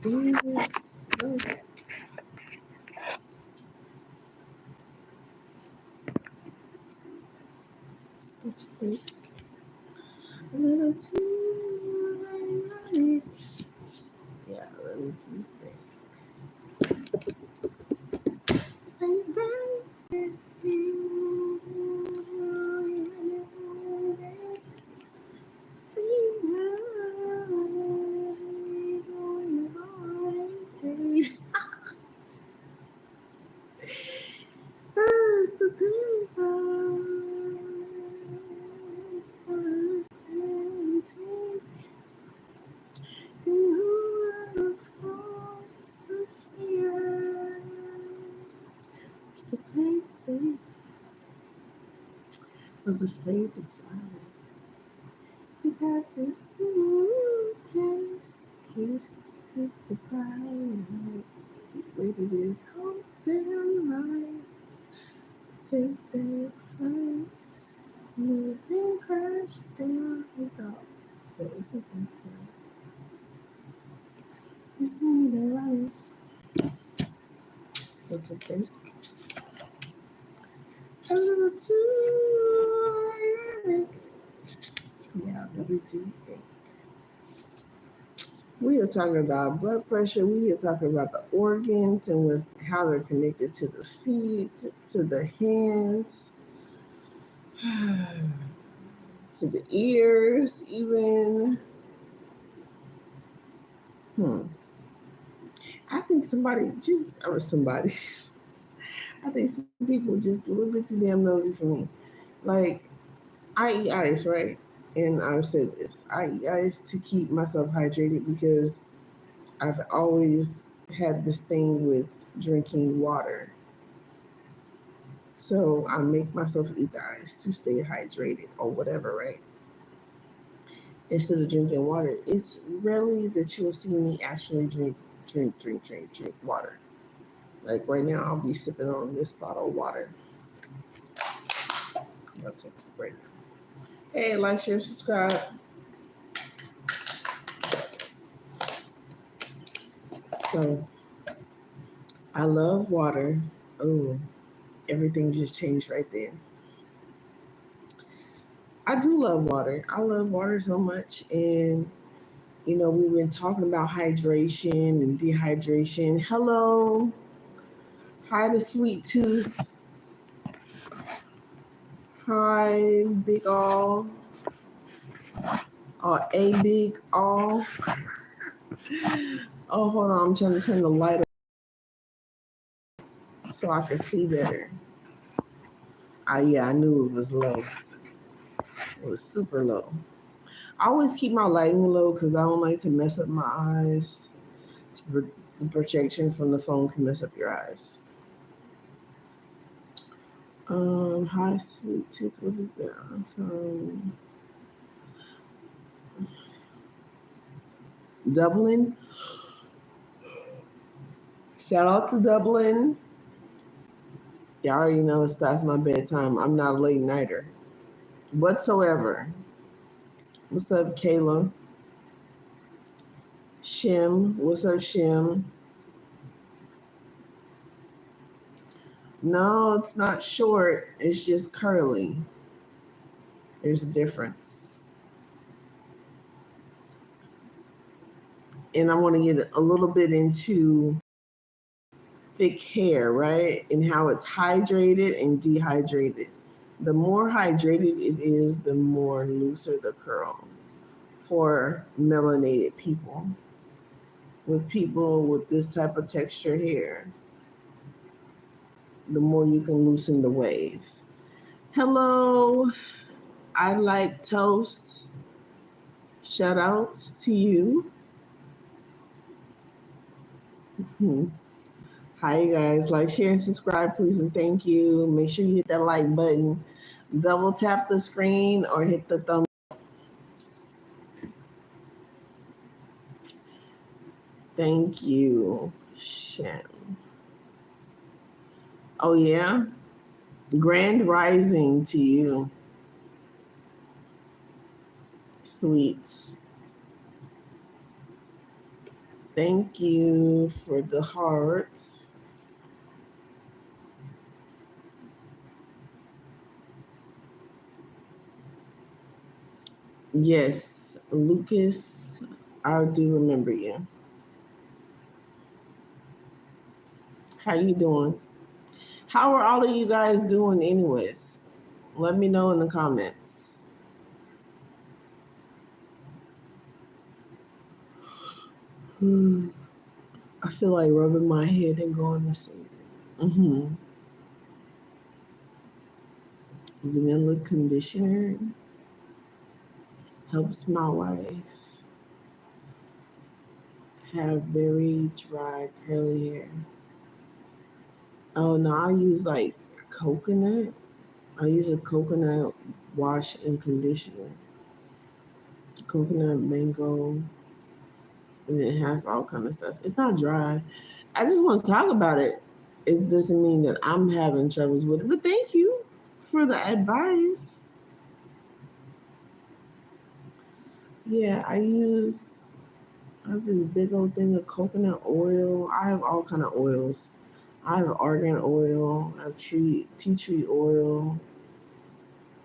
David Novak. Don't you think? A little too late. Yeah, let me think. Say right. Was afraid to fly. We got this suitcase, kiss goodbye. Waited this whole damn night. Take that flight. You then crash down. I thought, what is it? It's me that right. What you think? A little too ironic. Yeah, what did you think? We are talking about blood pressure. We are talking about the organs and how they're connected to the feet, to the hands, to the ears, even. I think I think some people just a little bit too damn nosy for me. Like, I eat ice, right? And I've said this. I eat ice to keep myself hydrated because I've always had this thing with drinking water. So I make myself eat the ice to stay hydrated or whatever, right? Instead of drinking water. It's rarely that you'll see me actually drink water. Like right now, I'll be sipping on this bottle of water. I'll take a break. Hey, like, share, subscribe. So, I love water. Oh, everything just changed right there. I do love water. I love water so much. And, we've been talking about hydration and dehydration. Hello. Hi to Sweet Tooth. Hi, Big All. Or A Big All. Oh, hold on. I'm trying to turn the light on so I can see better. Yeah, I knew it was low. It was super low. I always keep my lighting low because I don't like to mess up my eyes. The projection from the phone can mess up your eyes. Hi, Sweet Tooth. What is that? From Dublin. Shout out to Dublin. Y'all already know it's past my bedtime. I'm not a late nighter whatsoever. What's up, Kayla? Shim. What's up, Shim? No, it's not short. It's just curly. There's a difference. And I want to get a little bit into thick hair, right? And how it's hydrated and dehydrated. The more hydrated it is, the more looser the curl for melanated people. With people with this type of texture hair, the more you can loosen the wave. Hello, I like toast. Shout out to you. Hi, you guys. Like, share, and subscribe, please, and thank you. Make sure you hit that like button. Double tap the screen or hit the thumb. Thank you, Shem. Oh, yeah? Grand rising to you. Sweets. Thank you for the hearts. Yes, Lucas, I do remember you. How you doing? How are all of you guys doing anyways? Let me know in the comments. Hmm, I feel like rubbing my head and going to sleep. Mm-hmm. Vanilla conditioner helps my wife have very dry curly hair. Oh no, I use like coconut. I use a coconut wash and conditioner. Coconut mango, and it has all kind of stuff. It's not dry. I just want to talk about it. It doesn't mean that I'm having troubles with it. But thank you for the advice. Yeah, I have this big old thing of coconut oil. I have all kind of oils. I have argan oil. I have tea tree oil.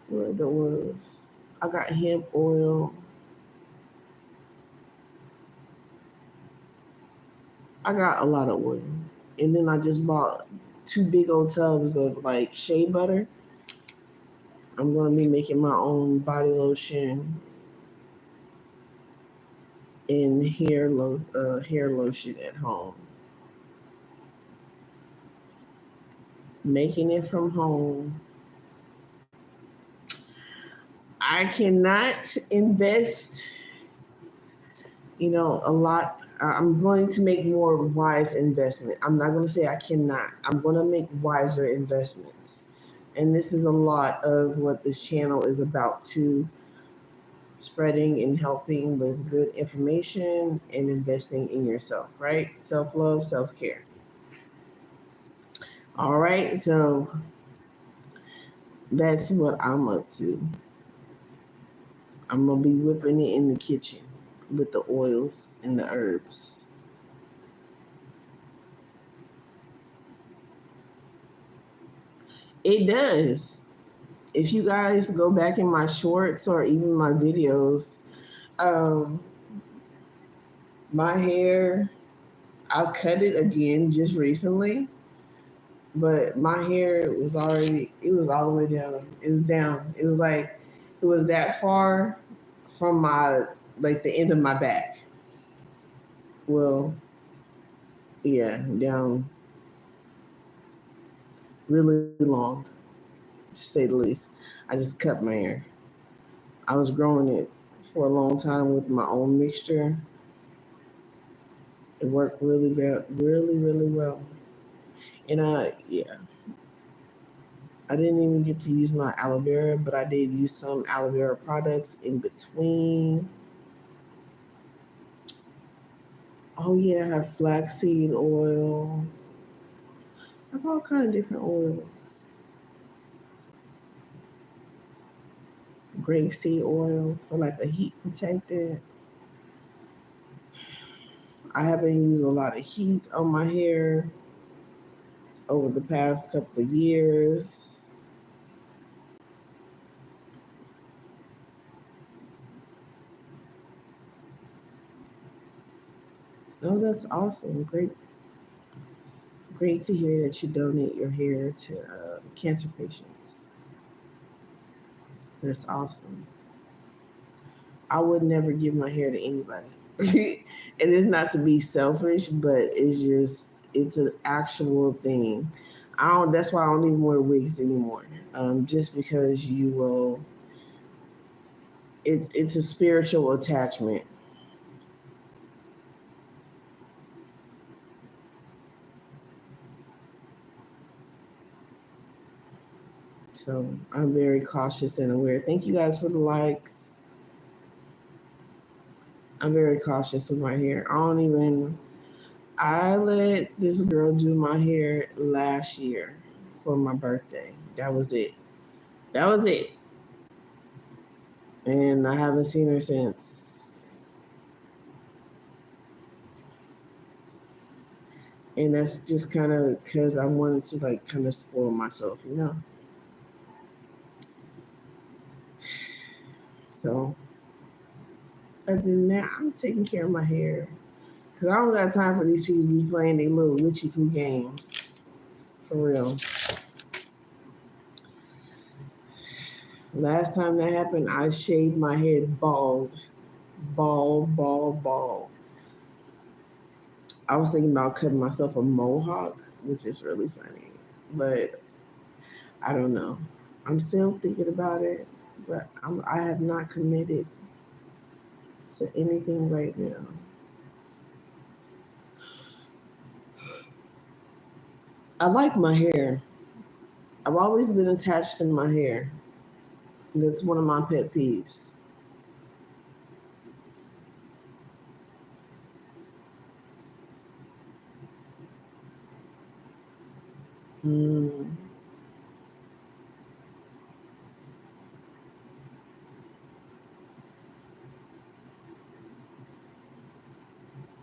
What are the oils? I got hemp oil. I got a lot of oil. And then I just bought two big old tubs of like shea butter. I'm gonna be making my own body lotion and hair lotion at home. Making it from home. I cannot invest, a lot. I'm going to make more wise investment. I'm not going to say I cannot. I'm going to make wiser investments. And this is a lot of what this channel is about too, spreading and helping with good information and investing in yourself, right? Self love, self care. All right, so that's what I'm up to. I'm gonna be whipping it in the kitchen with the oils and the herbs. It does. If you guys go back in my shorts or even my videos, um, my hair, I cut it again just recently, but my hair it was all the way down. It was down. It was like, it was that far from like the end of my back. Well, yeah, down really long, to say the least. I just cut my hair. I was growing it for a long time with my own mixture. It worked really well, really, really well. And yeah, I didn't even get to use my aloe vera, but I did use some aloe vera products in between. Oh yeah, I have flaxseed oil. I have all kind of different oils. Grapeseed oil for like a heat protectant. I haven't used a lot of heat on my hair over the past couple of years. Oh, that's awesome. Great to hear that you donate your hair to cancer patients. That's awesome. I would never give my hair to anybody. And it's not to be selfish, but it's an actual thing. I don't. That's why I don't even wear wigs anymore. Just because you will. It's a spiritual attachment. So I'm very cautious and aware. Thank you guys for the likes. I'm very cautious with my hair. I let this girl do my hair last year for my birthday. That was it. That was it. And I haven't seen her since. And that's just kind of because I wanted to like kind of spoil myself, So other than that, I'm taking care of my hair because I don't got time for these people to be playing their little witchy poo games. For real. Last time that happened, I shaved my head bald. Bald, bald, bald. I was thinking about cutting myself a mohawk, which is really funny. But I don't know. I'm still thinking about it, but I have not committed to anything right now. I like my hair. I've always been attached to my hair. That's one of my pet peeves. Mm.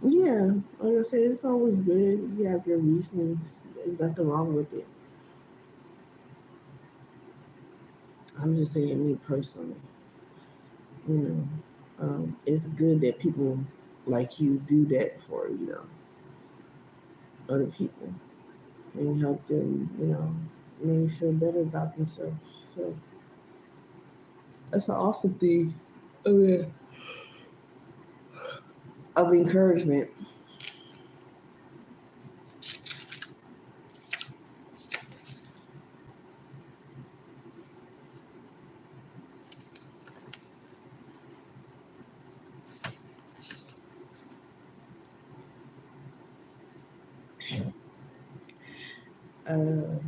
Yeah, like I said, it's always good. You have your reasons. There's nothing wrong with it. I'm just saying, me personally, you know, it's good that people like you do that for, other people and help them, make feel better about themselves. So that's an awesome thing of, of encouragement. Uh,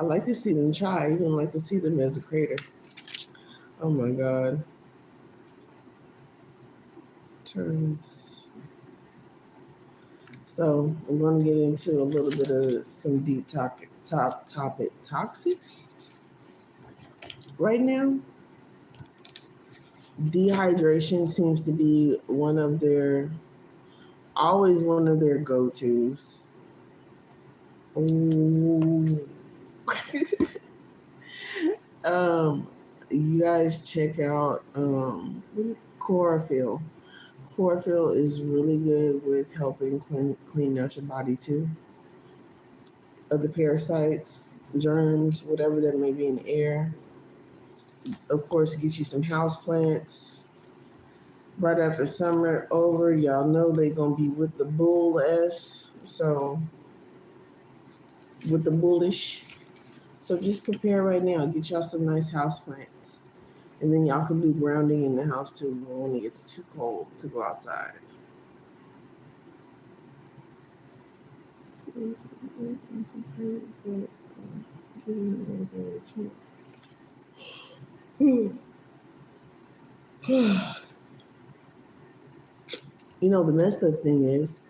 I like to see them try. I even like to see them as a creator. Oh my God. Turns. So I'm going to get into a little bit of some deep topic toxics right now. Dehydration seems to be always one of their go-tos. Ooh. um, you guys check out what is it? Chlorophyll. Chlorophyll is really good with helping clean out your body too. Of the parasites, germs, whatever that may be in the air. Of course, get you some house plants. Right after summer over, y'all know they gonna be with the bull s. So with the bullish. So just prepare right now. Get y'all some nice house plants. And then y'all can do grounding in the house too when it gets too cold to go outside. The messed up thing is,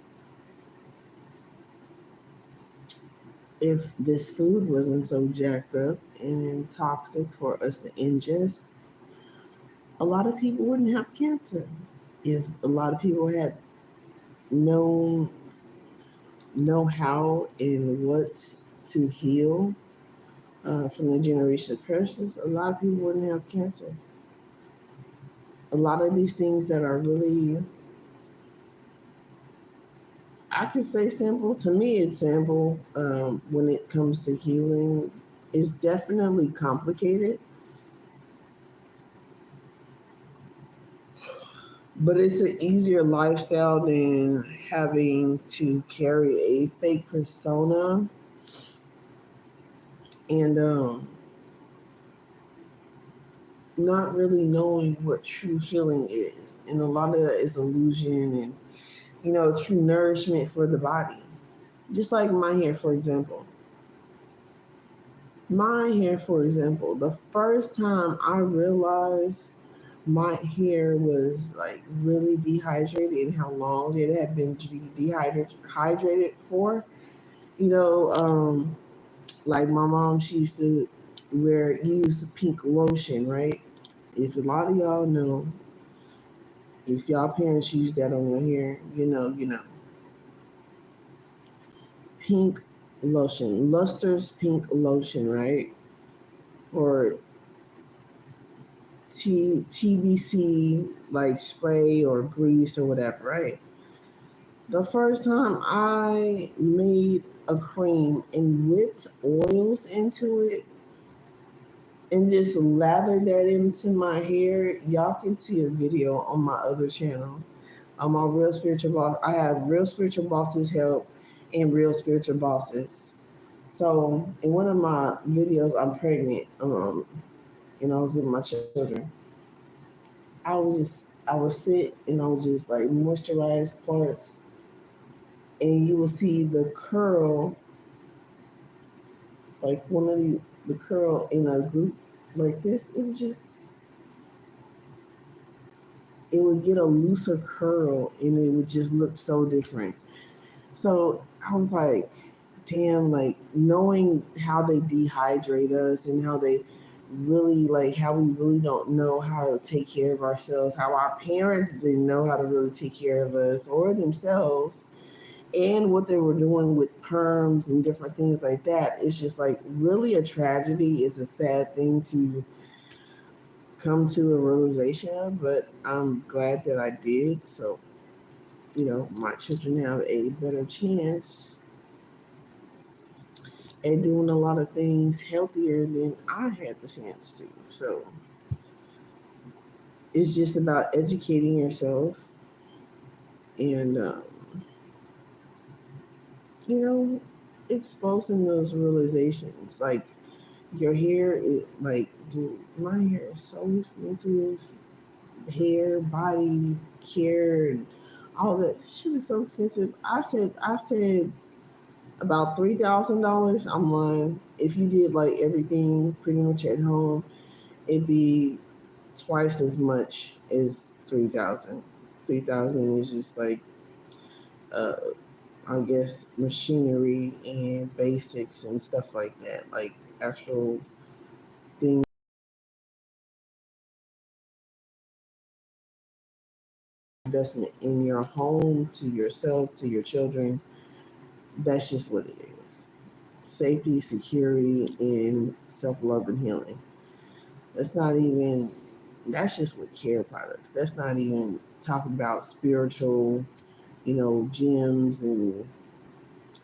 if this food wasn't so jacked up and toxic for us to ingest, a lot of people wouldn't have cancer. If a lot of people had known know how and what to heal from the generation of curses, a lot of people wouldn't have cancer. A lot of these things that are really, I could say simple. To me, it's simple when it comes to healing. It's definitely complicated, but it's an easier lifestyle than having to carry a fake persona and not really knowing what true healing is. And a lot of that is illusion and, true nourishment for the body. Just like my hair, for example. My hair, for example, the first time I realized my hair was like really dehydrated and how long it had been dehydrated for, you know, um, like my mom, she used to use pink lotion, right? If a lot of y'all know, if y'all parents use that on your hair, you know. pink lotion, Luster's pink lotion, right? Or TBC like spray or grease or whatever, right? The first time I made a cream and whipped oils into it and just lathered that into my hair, y'all can see a video on my other channel. On my Real Spiritual Boss, I have Real Spiritual Bosses Help and Real Spiritual Bosses. So in one of my videos, I'm pregnant, and I was with my children. I would sit and I would just like moisturize parts, and you will see the curl, like one of the curl in a group like this. It would get a looser curl, and it would just look so different. So I was like, damn, like knowing how they dehydrate us and how they really like how we really don't know how to take care of ourselves, how our parents didn't know how to really take care of us or themselves, and what they were doing with perms and different things like that. It's just like really a tragedy. It's a sad thing to come to a realization of, but I'm glad that I did. So, my children have a better chance at doing a lot of things healthier than I had the chance to. So, it's just about educating yourself and, you know, exposing those realizations. Like, your hair is like, dude, my hair is so expensive. Hair, body care, and all that shit is so expensive. I said about $3,000. I'm lying. If you did like everything pretty much at home, it'd be twice as much as 3,000. 3,000 is just like, uh, I guess machinery and basics and stuff like that, like actual things, investment in your home, to yourself, to your children. That's just what it is. Safety, security, and self love and healing. That's not even, that's just with care products. That's not even talking about spiritual, gyms and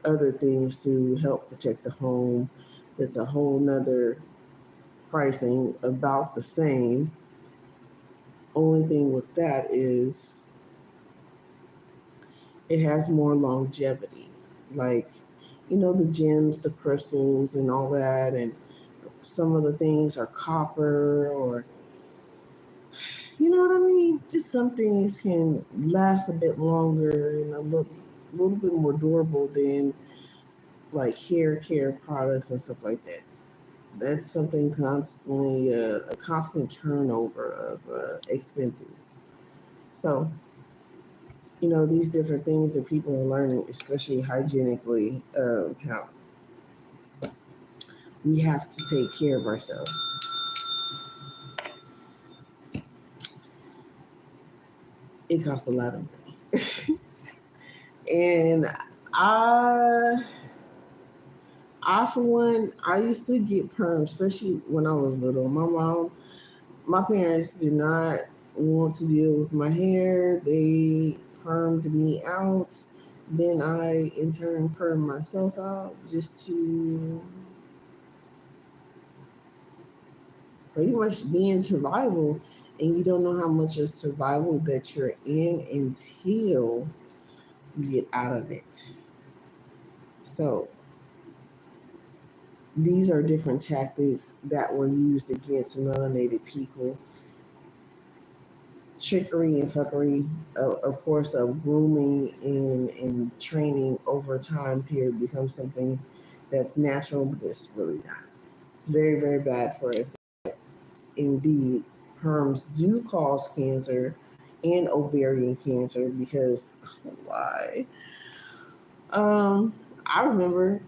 other things to help protect the home. It's a whole nother pricing, about the same. Only thing with that is it has more longevity. Like, the gems, the crystals, and all that, and some of the things are copper, or you know what I mean? Just some things can last a bit longer and a little bit more durable than like hair care products and stuff like that. That's something constantly, a constant turnover of expenses. So, these different things that people are learning, especially hygienically, how we have to take care of ourselves. It costs a lot of money. And I, for one, I used to get perms, especially when I was little. My parents did not want to deal with my hair. They permed me out. Then I, in turn, permed myself out just to pretty much be in survival. And you don't know how much of survival that you're in until you get out of it. So these are different tactics that were used against melanated people. Trickery and fuckery, of course, of grooming and training over time period becomes something that's natural, but it's really not. Very, very bad for us. Indeed, perms do cause cancer and ovarian cancer because why? I remember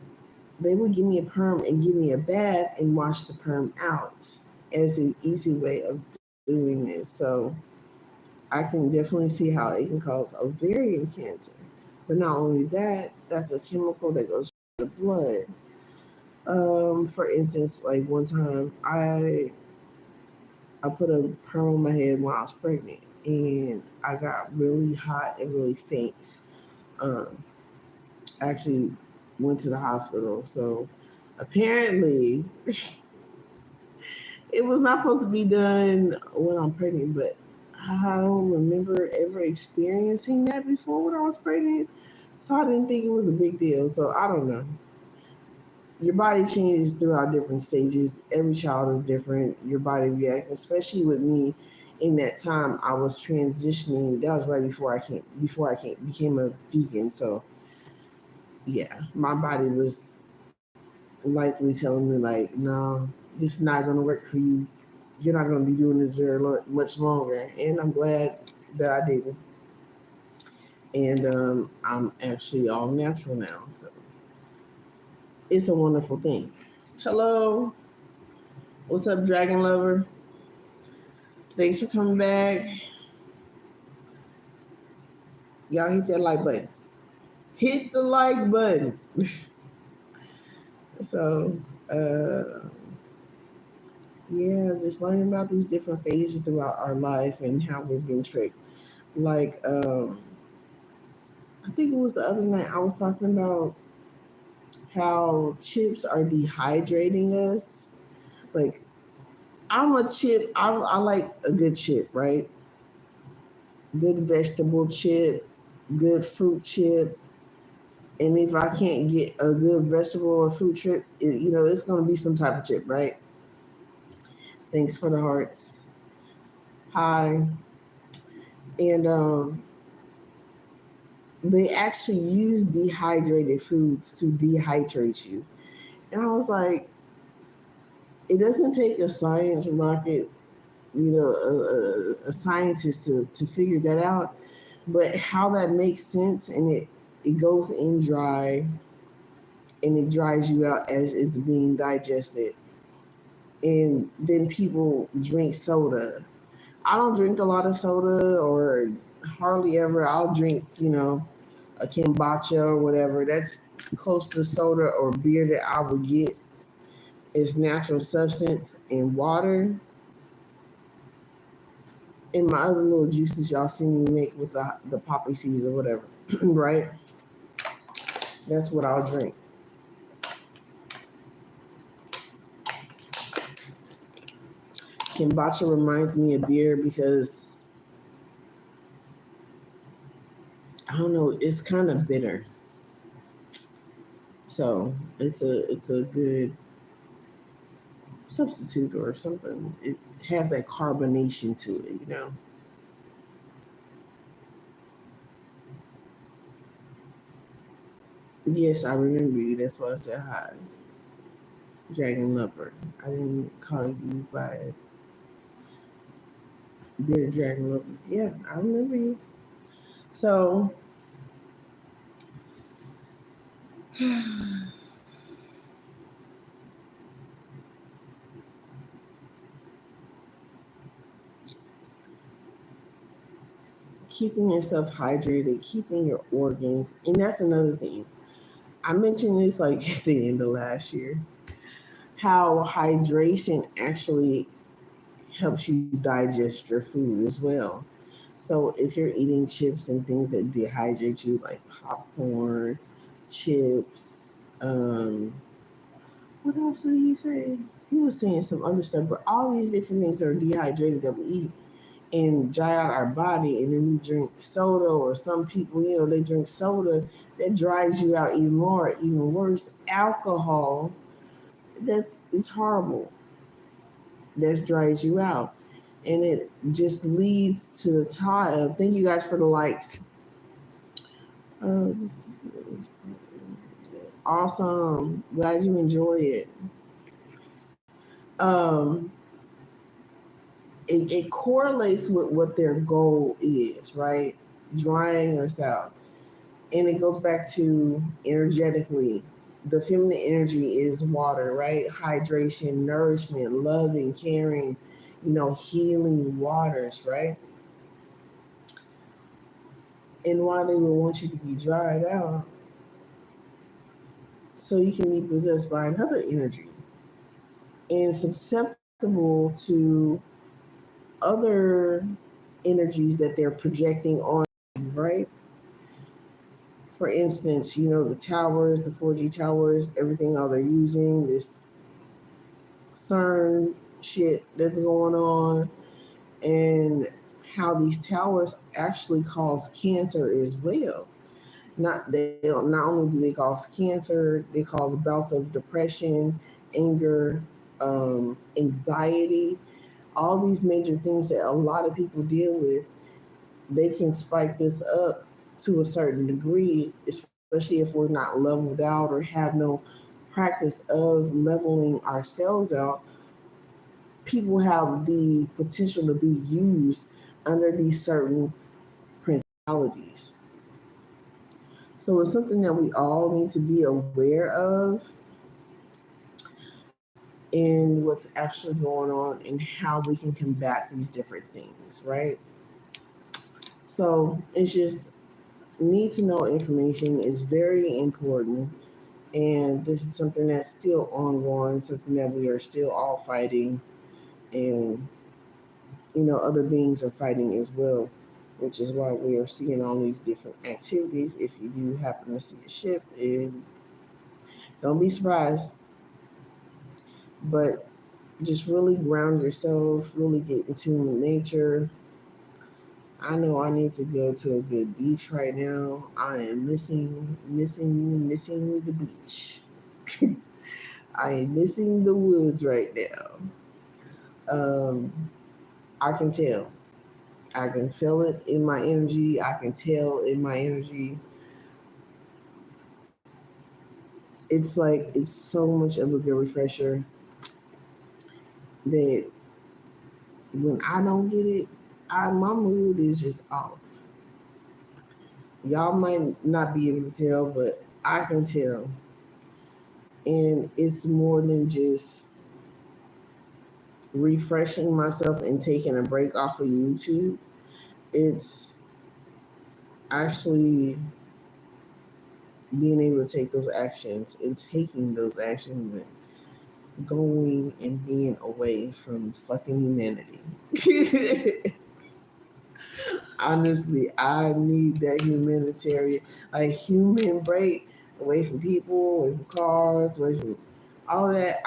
they would give me a perm and give me a bath and wash the perm out as an easy way of doing this. So I can definitely see how it can cause ovarian cancer. But not only that, that's a chemical that goes the blood. For instance, like one time I put a perm on my head while I was pregnant, and I got really hot and really faint. Um, I actually went to the hospital. So apparently, it was not supposed to be done when I'm pregnant, but I don't remember ever experiencing that before when I was pregnant. So I didn't think it was a big deal. So I don't know. Your body changes throughout different stages. Every child is different. Your body reacts, especially with me. In that time, I was transitioning. That was right before I became a vegan. So yeah, my body was likely telling me like, no, this is not going to work for you. You're not going to be doing this much longer. And I'm glad that I didn't. And I'm actually all natural now. So it's a wonderful thing. Hello. What's up, Dragon Lover? Thanks for coming back. Y'all hit that like button. Hit the like button. So, uh, yeah, just learning about these different phases throughout our life and how we've been tricked. Like, I think it was the other night I was talking about how chips are dehydrating us. Like, I'm a chip. I like a good chip, right? Good vegetable chip, good fruit chip. And if I can't get a good vegetable or fruit chip, it's going to be some type of chip, right? Thanks for the hearts. Hi. And they actually use dehydrated foods to dehydrate you. And I was like, it doesn't take a science rocket, a scientist to figure that out. But how that makes sense, and it goes in dry, and it dries you out as it's being digested. And then people drink soda. I don't drink a lot of soda or hardly ever. I'll drink, a kombucha or whatever. That's close to soda or beer that I would get. Is natural substance and water. And my other little juices y'all see me make with the poppy seeds or whatever, right? That's what I'll drink. Kombucha reminds me of beer because I don't know, it's kind of bitter. So it's a good substitute or something. It has that carbonation to it. Yes, I remember you. That's why I said hi, Dragon Lover. I didn't call you by Bearded Dragon Lover. Yeah, I remember you. So keeping yourself hydrated, keeping your organs, and that's another thing. I mentioned this like at the end of last year. How hydration actually helps you digest your food as well. So if you're eating chips and things that dehydrate you, like popcorn, chips, what else did he say? He was saying some other stuff, but all these different things that are dehydrated that we eat and dry out our body, and then we drink soda, or some people, they drink soda that dries you out even more, even worse. Alcohol, it's horrible. That dries you out. And it just leads to the tie. Thank you guys for the likes. Uh, awesome. Glad you enjoy it. Um, it correlates with what their goal is, right? Drying us out. And it goes back to energetically. The feminine energy is water, right? Hydration, nourishment, loving, caring, healing waters, right? And why they would want you to be dried out so you can be possessed by another energy and susceptible to other energies that they're projecting on you, right? For instance, the towers, the 4G towers, everything all they're using, this CERN shit that's going on, and how these towers actually cause cancer as well. Not only do they cause cancer, they cause bouts of depression, anger, anxiety, all these major things that a lot of people deal with. They can spike this up to a certain degree, especially if we're not leveled out or have no practice of leveling ourselves out. People have the potential to be used under these certain principalities. So it's something that we all need to be aware of in what's actually going on and how we can combat these different things, right? So it's just need to know information is very important, and this is something that's still ongoing, something that we are still all fighting, and other beings are fighting as well, which is why we are seeing all these different activities. If you do happen to see a ship, and don't be surprised, but just really ground yourself, really get in tune with nature. I know I need to go to a good beach right now. I am missing the beach. I am missing the woods right now. I can tell. I can feel it in my energy. I can tell in my energy. It's like it's so much of a good refresher that when I don't get it, my mood is just off. Y'all might not be able to tell, but I can tell. And it's more than just refreshing myself and taking a break off of YouTube. It's actually being able to take those actions and taking those actions and going and being away from fucking humanity. Honestly, I need that humanitarian, like human break, away from people, away from cars, away from all that.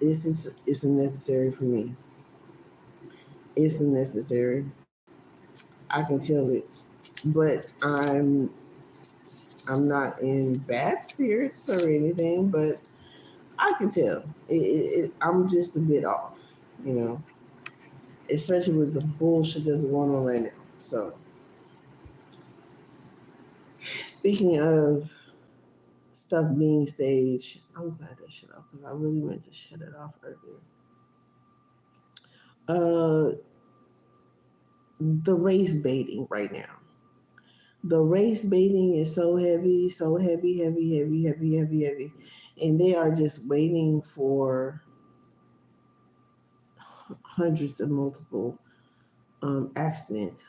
It's necessary for me. It's necessary. I can tell it, but I'm not in bad spirits or anything, but I can tell I'm just a bit off, you know, especially with the bullshit that's going on right now. So, speaking of stuff being staged, I'm glad that shut off because I really meant to shut it off earlier. Uh, the race baiting right now. The race baiting is so heavy, so heavy, heavy, heavy, heavy, heavy, heavy, and they are just waiting for hundreds of multiple accidents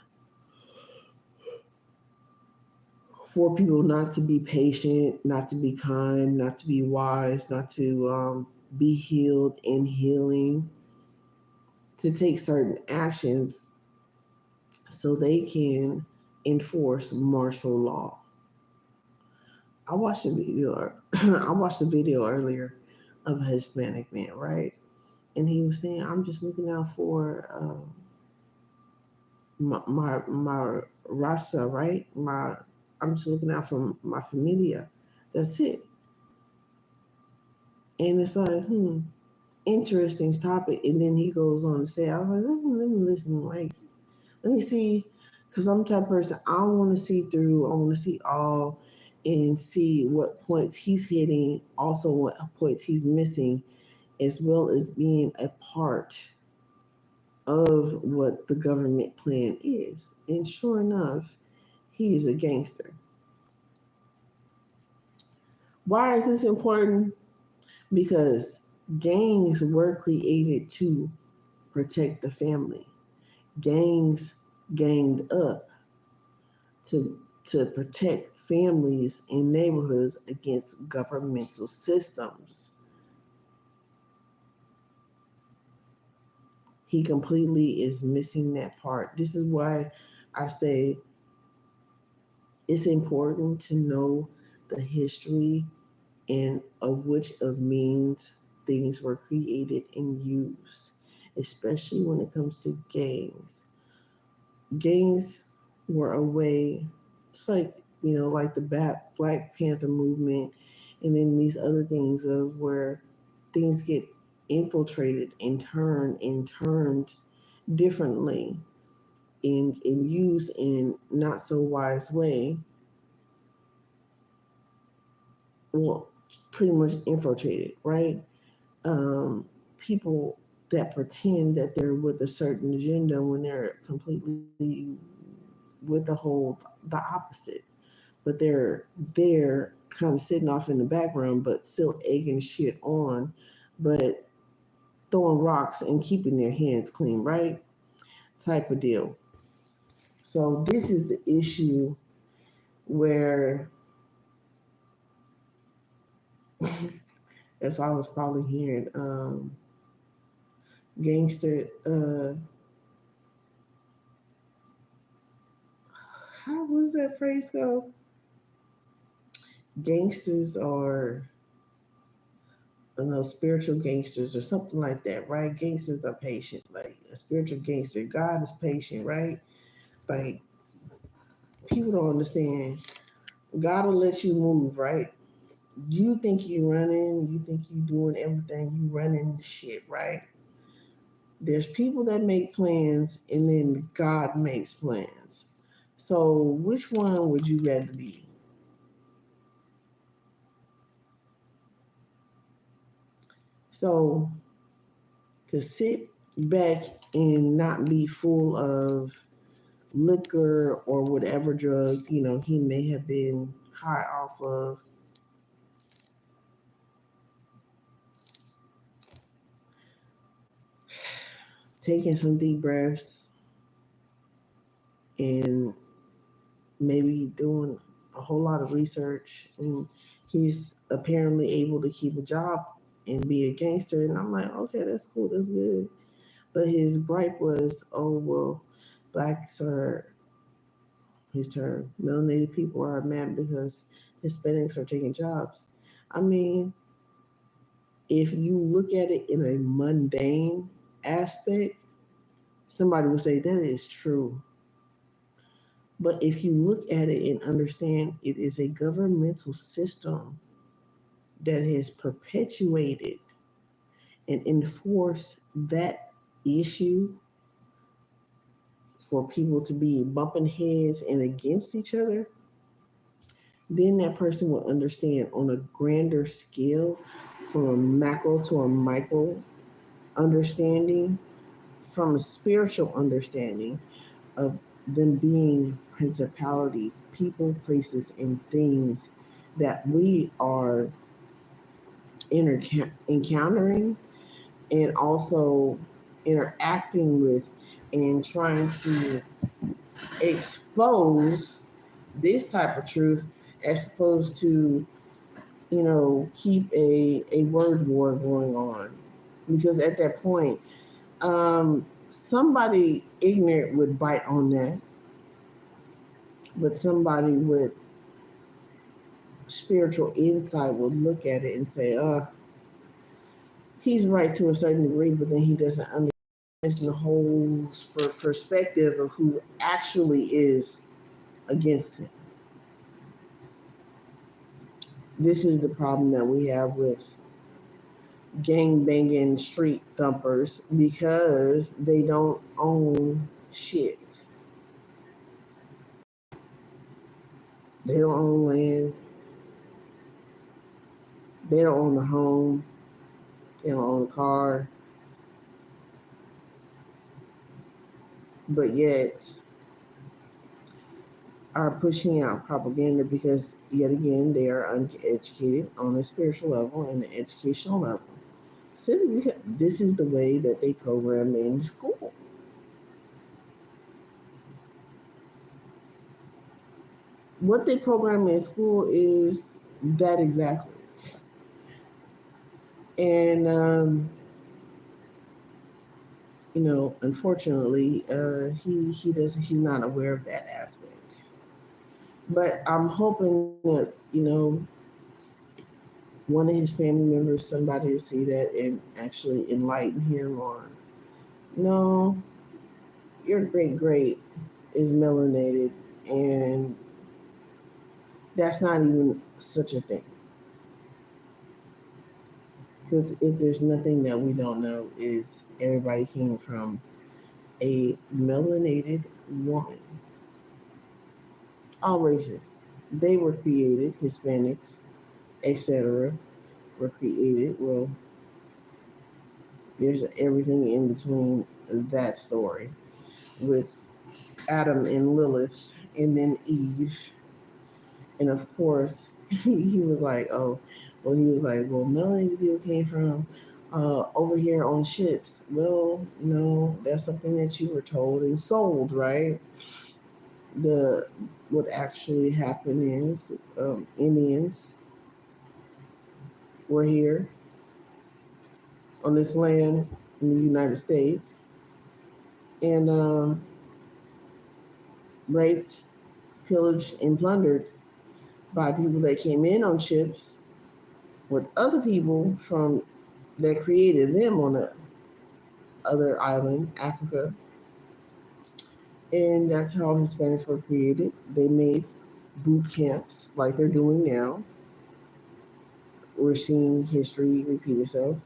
for people not to be patient, not to be kind, not to be wise, not to be healed in healing, to take certain actions so they can enforce martial law. I watched a video. I watched a video earlier of a Hispanic man, right? And he was saying, "I'm just looking out for my rasa, right? I'm just looking out for my familia. That's it." And it's like, interesting topic. And then he goes on to say, "I was like, let me listen, like, let me see, because I'm the type of person I want to see through. I want to see all." And see what points he's hitting, also what points he's missing, as well as being a part of what the government plan is. And sure enough, he is a gangster. Why is this important? Because gangs were created to protect the family. Gangs ganged up to protect families and neighborhoods against governmental systems. He completely is missing that part. This is why I say it's important to know the history and of which of means things were created and used, especially when it comes to gangs. Gangs were a way, it's like, like the Black Panther movement and then these other things of where things get infiltrated and turned differently and used in not so wise way. Well, pretty much infiltrated, right? People that pretend that they're with a certain agenda when they're completely with the opposite, but they're kind of sitting off in the background, but still egging shit on, but throwing rocks and keeping their hands clean, right? Type of deal. So this is the issue where that's why I was probably hearing gangster. How was that phrase go? Gangsters are, I don't know, spiritual gangsters or something like that, right? Gangsters are patient, like a spiritual gangster. God is patient, right? Like people don't understand. God will let you move, right? You think you running, you think you doing everything, you running shit, right? There's people that make plans and then God makes plans. So which one would you rather be? So to sit back and not be full of liquor or whatever drug, he may have been high off of, taking some deep breaths and maybe doing a whole lot of research, and he's apparently able to keep a job and be a gangster. And I'm like, okay, that's cool, that's good. But his gripe was, oh well, blacks are, his term, melanated people are mad because Hispanics are taking jobs. I mean, if you look at it in a mundane aspect, somebody would say that is true. But if you look at it and understand it is a governmental system that has perpetuated and enforced that issue for people to be bumping heads and against each other, then that person will understand on a grander scale, from a macro to a micro understanding, from a spiritual understanding of them being principality, people, places, and things that we are encountering and also interacting with and trying to expose this type of truth as opposed to, keep a word war going on. Because at that point, somebody ignorant would bite on that, but somebody with spiritual insight would look at it and say, he's right to a certain degree, but then he doesn't understand the whole perspective of who actually is against him. This is the problem that we have with gang banging street thumpers because they don't own shit. They don't own land. They don't own a home. They don't own a car. But yet are pushing out propaganda because, yet again, they are uneducated on a spiritual level and an educational level. Simply because this is the way that they program in school. what they program in school is that exactly. And unfortunately, he doesn't. He's not aware of that aspect. But I'm hoping that one of his family members, somebody, to see that and actually enlighten him on. No, your great great is melanated, and that's not even such a thing. Because if there's nothing that we don't know, is everybody came from a melanated woman. All races, they were created. Hispanics, etc., were created. Well, there's everything in between that story with Adam and Lilith, and then Eve. And of course, he was like, oh, well, he was like, well, melanated people came from over here on ships. Well, no, that's something that you were told and sold, right? The What actually happened is Indians were here on this land in the United States and raped, pillaged, and plundered by people that came in on ships with other people from that created them on the other island, Africa. And that's how Hispanics were created. They made boot camps like they're doing now. We're seeing history repeat itself.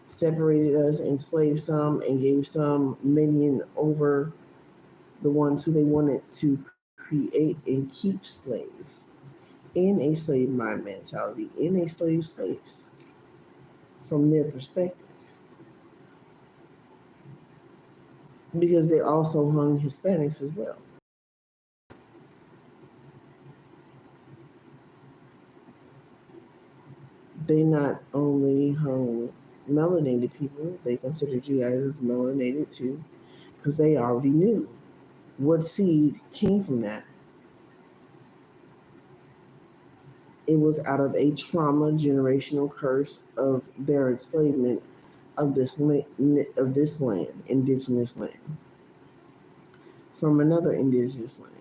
Separated us, enslaved some, and gave some minion over the ones who they wanted to create and keep slave in a slave mind mentality, in a slave space from their perspective. Because they also hung Hispanics as well. They not only hung melanated people, they considered you guys as melanated too, because they already knew what seed came from that. It was out of a trauma generational curse of their enslavement of this land, indigenous land, from another indigenous land.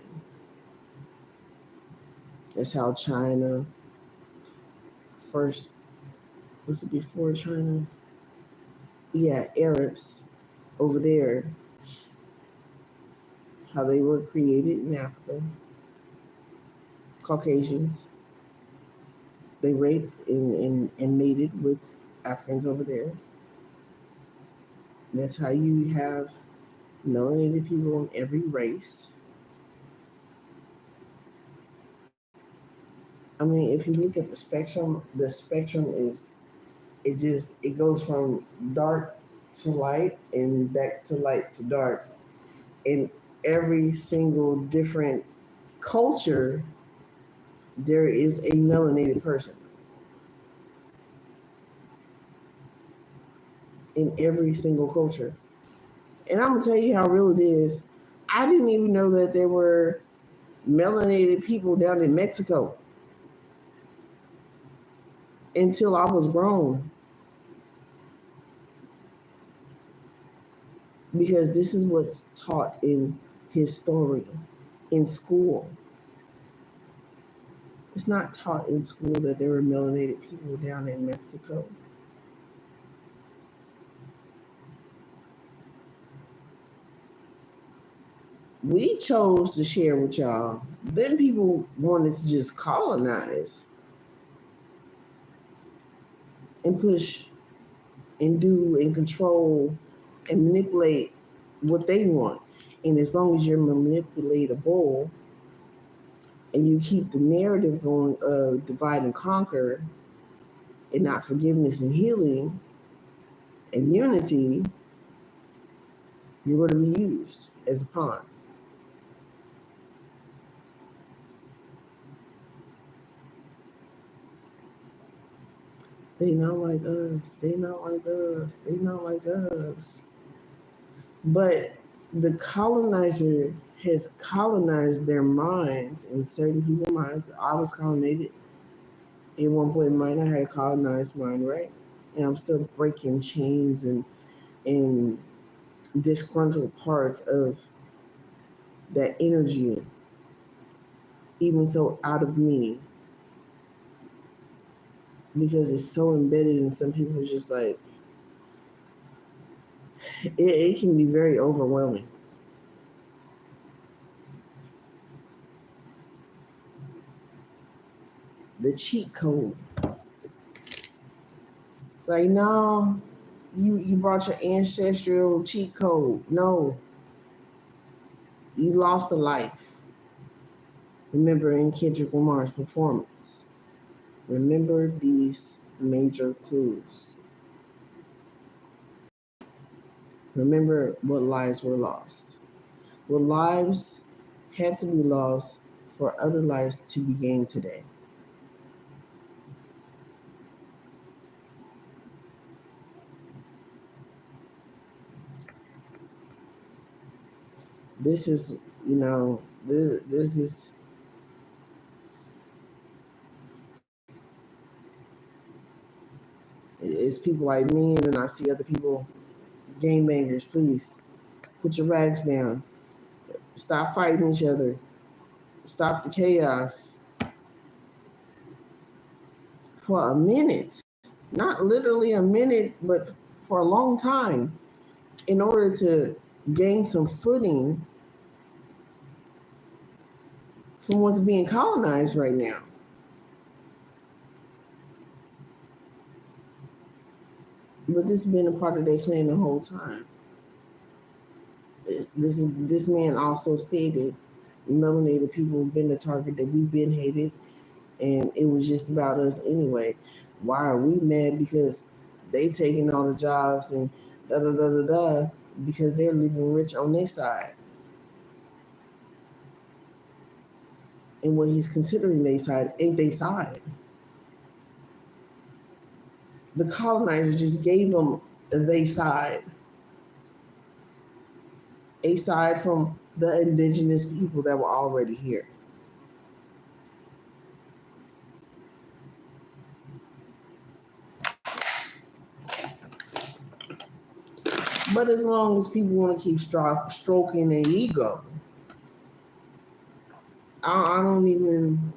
That's how China first, was it before China? Yeah, Arabs over there, how they were created in Africa. Caucasians, they raped and mated with Africans over there. That's how you have melanated people in every race. I mean, if you look at the spectrum is it goes from dark to light and back to light to dark. In every single different culture, there is a melanated person. In every single culture. And I'm gonna tell you how real it is. I didn't even know that there were melanated people down in Mexico until I was grown. Because this is what's taught in history, in school. It's not taught in school that there were melanated people down in Mexico. We chose to share with y'all. Then people wanted to just colonize and push and do and control and manipulate what they want. And as long as you're manipulatable and you keep the narrative going of divide and conquer and not forgiveness and healing and unity, you're going to be used as a pawn. They not like us. They not like us. They not like us. But the colonizer has colonized their minds and certain people's minds. I was colonized at one point in mine. I had a colonized mind, right? And I'm still breaking chains and disgruntled parts of that energy, even so out of me, because it's so embedded in some people. It's just like it can be very overwhelming. The cheat code. It's like, no, you brought your ancestral cheat code. No, you lost a life. Remember in Kendrick Lamar's performance. Remember these major clues. Remember what lives were lost. What lives had to be lost for other lives to be gained today. This is, this is it's people like me, and then I see other people, game bangers. Please put your rags down. Stop fighting each other. Stop the chaos for a minute. Not literally a minute, but for a long time, in order to gain some footing from what's being colonized right now. But this has been a part of their plan the whole time. This man also stated melanated people have been the target, that we've been hated, and it was just about us anyway. Why are we mad? Because they taking all the jobs and da da da da da, because they're living rich on their side. And what he's considering their side ain't their side. The colonizer just gave them their side, a side from the indigenous people that were already here. But as long as people want to keep stroking their ego, I don't even.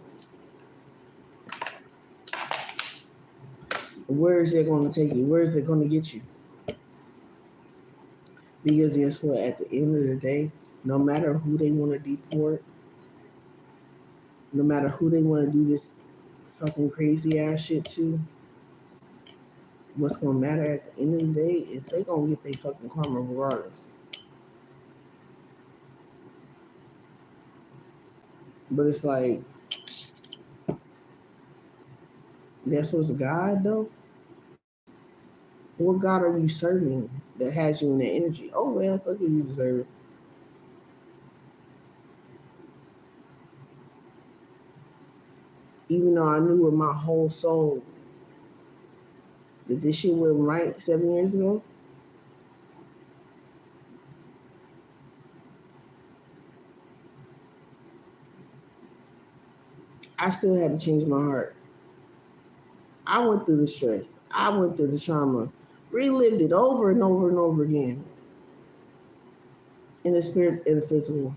Where is it going to take you? Where is it going to get you? Because guess what? At the end of the day, no matter who they want to deport, no matter who they want to do this fucking crazy ass shit to, what's going to matter at the end of the day is they going to get their fucking karma regardless. But it's like, that's what's God though? What God are you serving that has you in that energy? Oh well, fuck it, you deserve it. Even though I knew with my whole soul that this shit wasn't right 7 years ago, I still had to change my heart. I went through the stress. I went through the trauma, relived it over and over and over again in the spirit and the physical,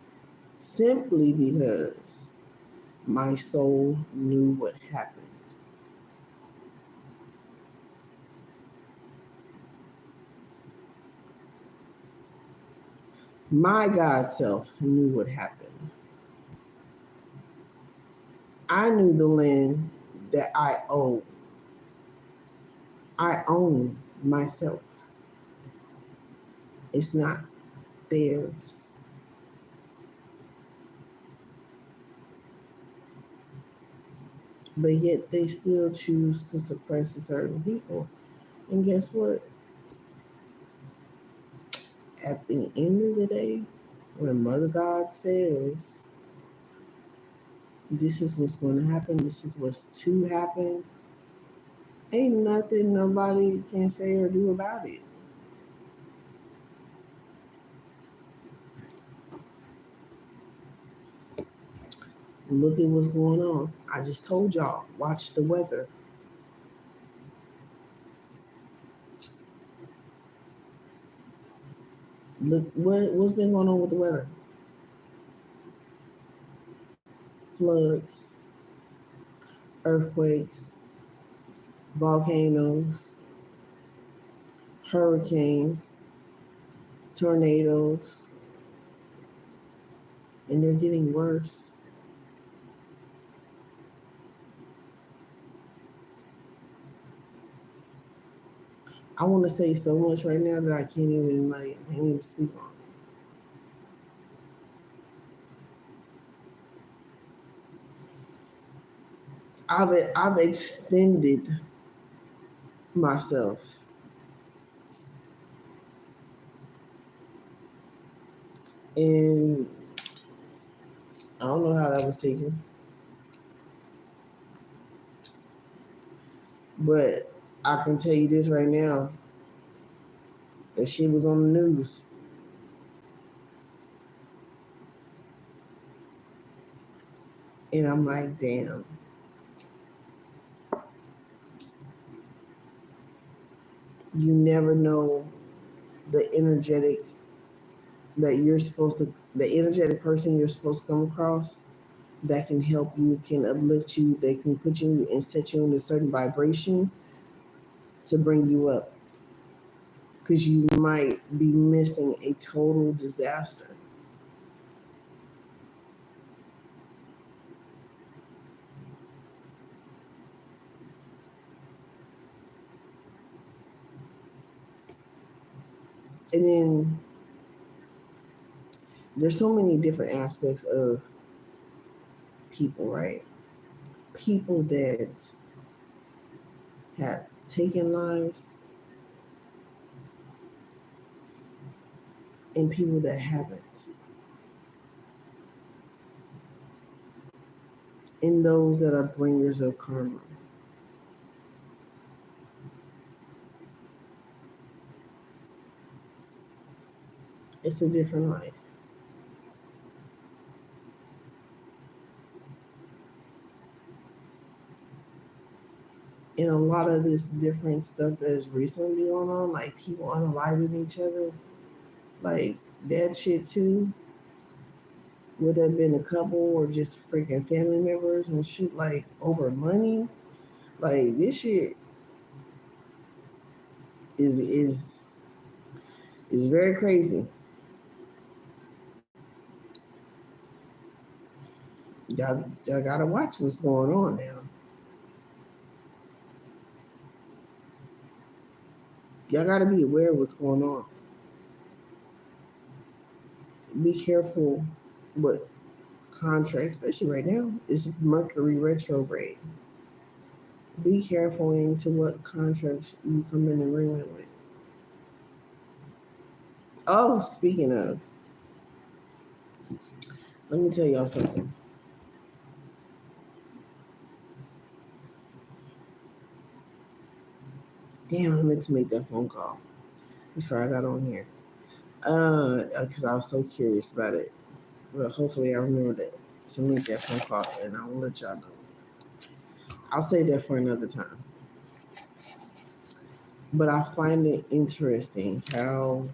simply because my soul knew what happened. My God self knew what happened. I knew the land that I own. I own myself. It's not theirs. But yet they still choose to suppress certain people. And guess what? At the end of the day, when Mother God says, this is what's going to happen, this is what's to happen, ain't nothing nobody can say or do about it. Look at what's going on. I just told y'all, watch the weather. Look what's been going on with the weather. Floods, earthquakes, volcanoes, hurricanes, tornadoes, and they're getting worse. I want to say so much right now that I can't even speak on. I've extended myself, and I don't know how that was taken, but I can tell you this right now: that she was on the news, and I'm like, damn. You never know the the energetic person you're supposed to come across that can help you, can uplift you, they can put you and set you in a certain vibration to bring you up. Because you might be missing a total disaster. And then there's so many different aspects of people, right? People that have taken lives and people that haven't. And those that are bringers of karma. It's a different life. And a lot of this different stuff that is recently going on, like people unaliving each other, like that shit too. Would have been a couple or just freaking family members and shit like over money. Like this shit is is is very crazy. Y'all gotta watch what's going on now. Y'all gotta be aware of what's going on. Be careful what contracts, especially right now. It's Mercury retrograde. Be careful into what contracts you come in agreement with. Oh, speaking of, let me tell y'all something. Damn, I meant to make that phone call before I got on here. Because I was so curious about it. But hopefully I remember that to make that phone call, and I will let y'all know. I'll say that for another time. But I find it interesting how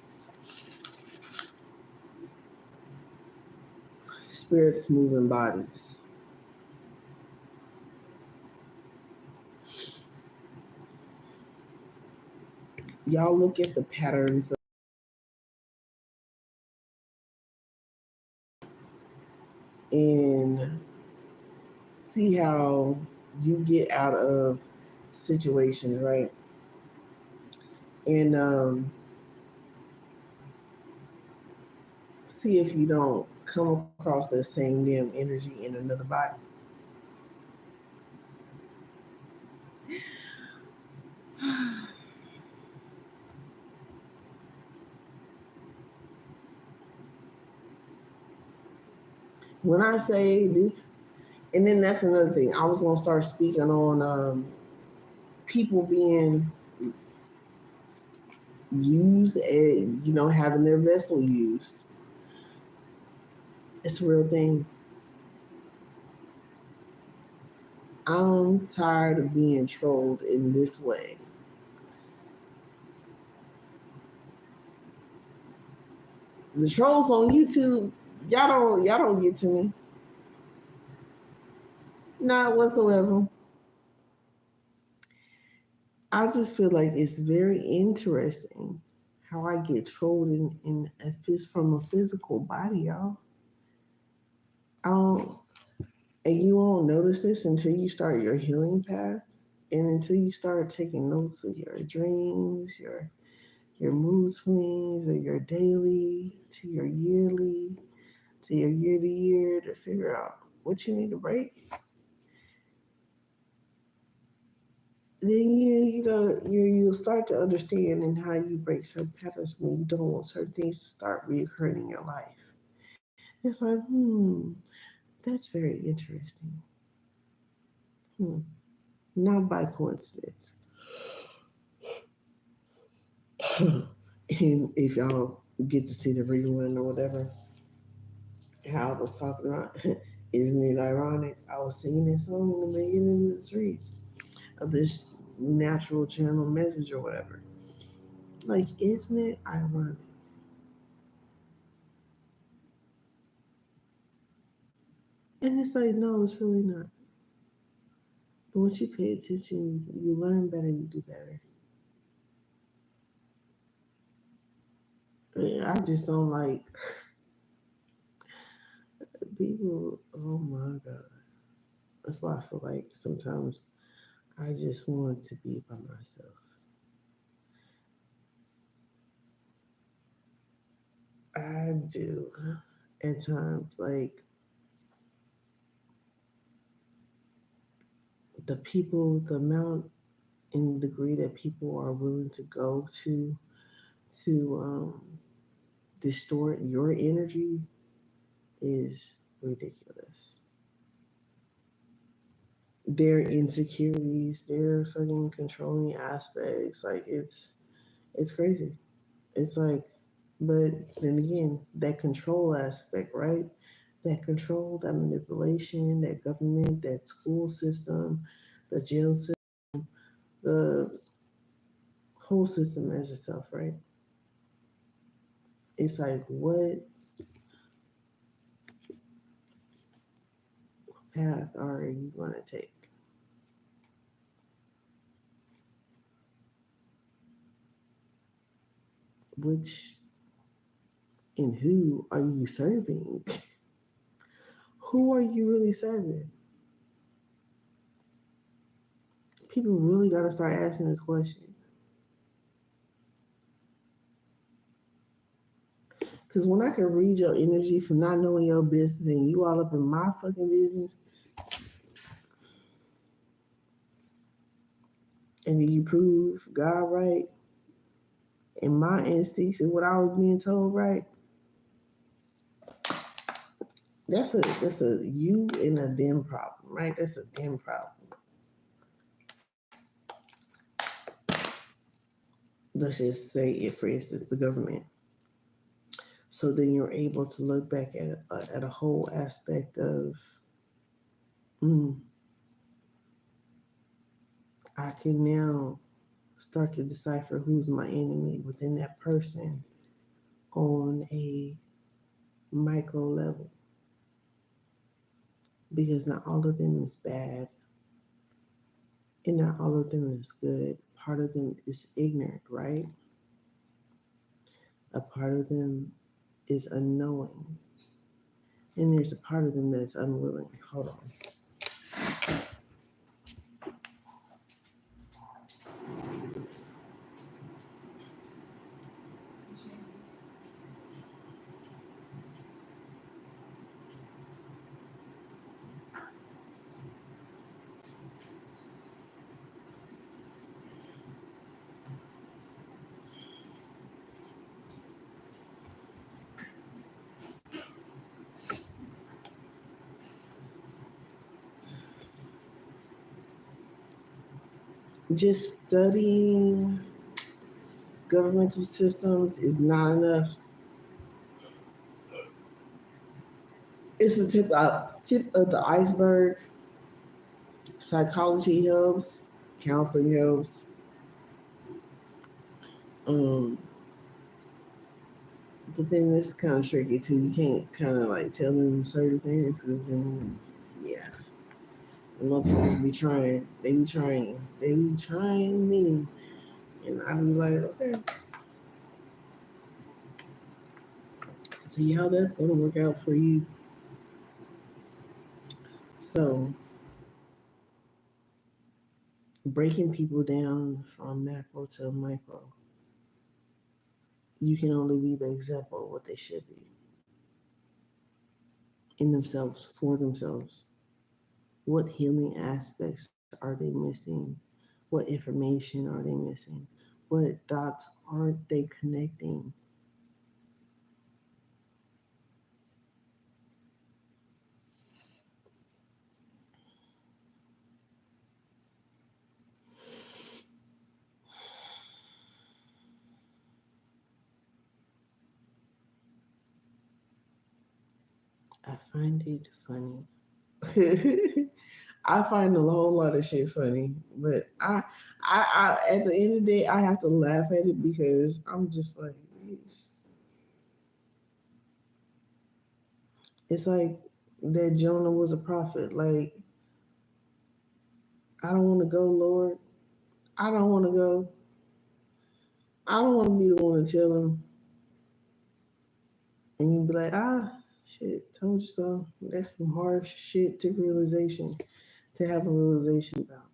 spirits move in bodies. Y'all look at the patterns and see how you get out of situations, right? And see if you don't come across the same damn energy in another body. When I say this, and then that's another thing. I was gonna start speaking on people being used and having their vessel used. It's a real thing. I'm tired of being trolled in this way. The trolls on YouTube, y'all don't get to me. Not whatsoever. I just feel like it's very interesting how I get trolled in a from a physical body, y'all. I don't, and you won't notice this until you start your healing path, and until you start taking notes of your dreams, your mood swings, or your daily to your yearly to your year to year to figure out what you need to break. Then you'll start to understand and how you break certain patterns when you don't want certain things to start reoccurring in your life. It's like, that's very interesting. Hmm. Not by coincidence. And if y'all get to see the rerun or whatever, how I was talking about, isn't it ironic? I was singing that song in the beginning of the streets of this natural channel message or whatever. Like, isn't it ironic? And it's like, no, it's really not. But once you pay attention, you learn better, you do better. I just don't like people. Oh my God. That's why I feel like sometimes I just want to be by myself. I do at times. Like the people, the amount and degree that people are willing to go to distort your energy is ridiculous. Their insecurities, their fucking controlling aspects, like it's crazy. It's like, but then again, that control aspect, right? That control, that manipulation, that government, that school system, the jail system, the whole system as itself, right? It's like, what path are you going to take? Which and who are you serving? Who are you really serving? People really got to start asking this question. Because when I can read your energy from not knowing your business and you all up in my fucking business, and then you prove God right and my instincts and what I was being told right, that's a you and a them problem, right? That's a them problem. Let's just say if, for instance, the government. So then you're able to look back at a whole aspect of, mm, I can now start to decipher who's my enemy within that person on a micro level, because not all of them is bad and not all of them is good. Part of them is ignorant, right? A part of them is unknowing, and there's a part of them that's unwilling. Hold on. Just studying governmental systems is not enough. It's the tip of the iceberg. Psychology helps, counseling helps. Um, the thing that's kind of tricky too, you can't kind of like tell them certain things because then, yeah, the motherfuckers be trying, they be trying me, and I be like, okay, see how that's gonna work out for you. So breaking people down from macro to micro, you can only be the example of what they should be in themselves, for themselves. What healing aspects are they missing? What information are they missing? What dots aren't they connecting? I find it funny. I find a whole lot of shit funny, but at the end of the day, I have to laugh at it because I'm just like, it's like that Jonah was a prophet. Like, I don't want to go, Lord. I don't want to go. I don't want to be the one to tell him, and you be like, shit, told you so. That's some harsh shit to realization to have a realization about.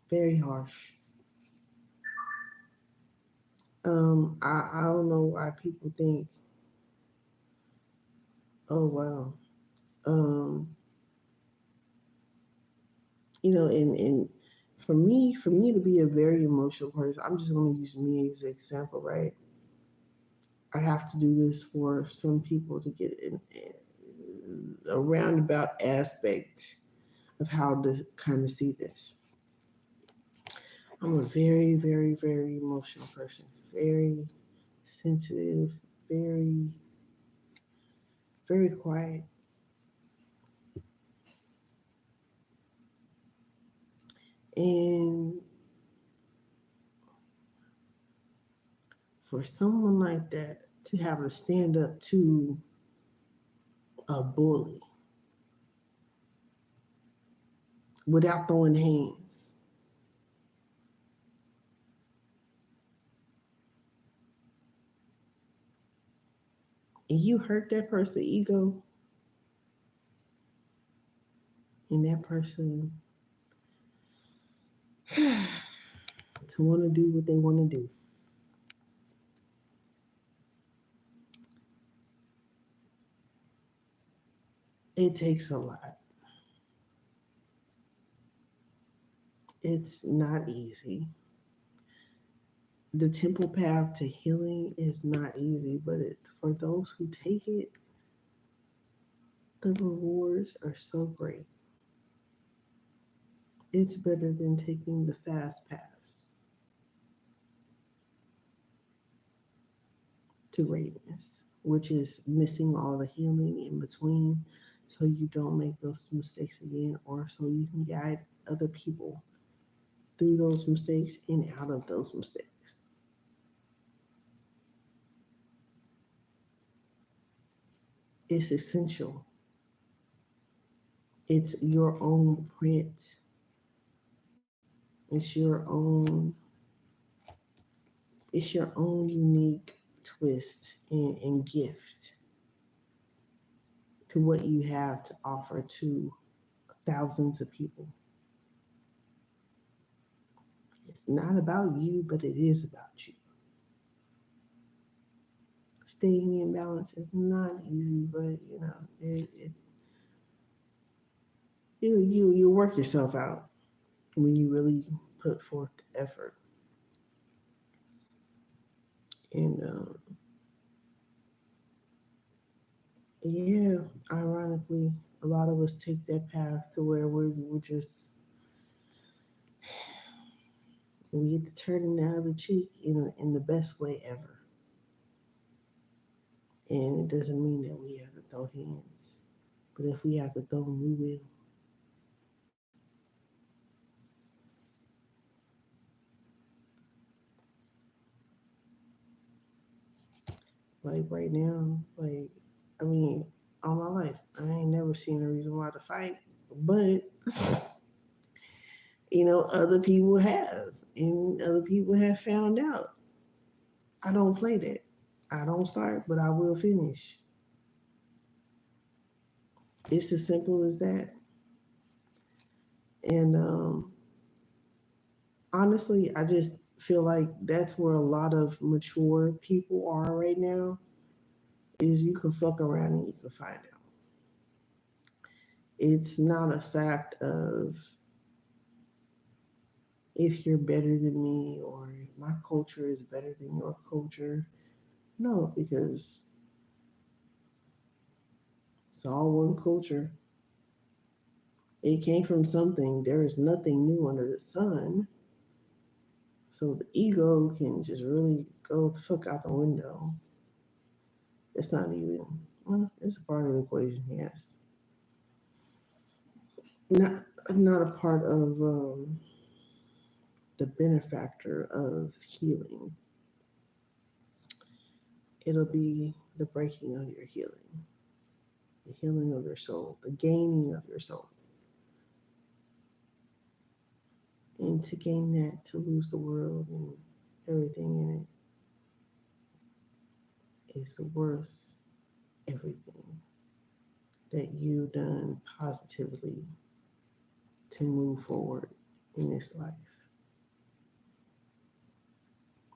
Very harsh. I don't know why people think, oh wow, um, and for me to be a very emotional person, I'm just gonna use me as an example, right? I have to do this for some people to get a roundabout aspect of how to kind of see this. I'm a very, very, very emotional person, very sensitive, very, very quiet. And for someone like that to have to stand up to a bully without throwing hands, and you hurt that person's ego, and that person to want to do what they want to do, it takes a lot. It's not easy. The temple path to healing is not easy, but for those who take it, the rewards are so great. It's better than taking the fast paths to greatness, which is missing all the healing in between so you don't make those mistakes again, or so you can guide other people through those mistakes and out of those mistakes. It's essential. It's your own print. It's your own it's your own unique twist and gift to what you have to offer to thousands of people. It's not about you, but it is about you. Staying in balance is not easy, but you work yourself out when you really put forth the effort. And yeah, ironically, a lot of us take that path to where we're just we get to turn the other cheek in the best way ever. And it doesn't mean that we have to throw hands. But if we have to throw them, we will. Like right now, like I mean, all my life, I ain't never seen a reason why to fight. But other people have, and other people have found out. I don't play that. I don't start, but I will finish. It's as simple as that. And honestly, I just feel like that's where a lot of mature people are right now. Is you can fuck around and you can find out. It's not a fact of if you're better than me or if my culture is better than your culture. No, because it's all one culture. It came from something. There is nothing new under the sun. So the ego can just really go the fuck out the window. It's not even, well, it's a part of the equation, yes. Not, not a part of the benefactor of healing. It'll be the breaking of your healing, the healing of your soul, the gaining of your soul. And to gain that, to lose the world and everything in it is worth everything that you've done positively to move forward in this life.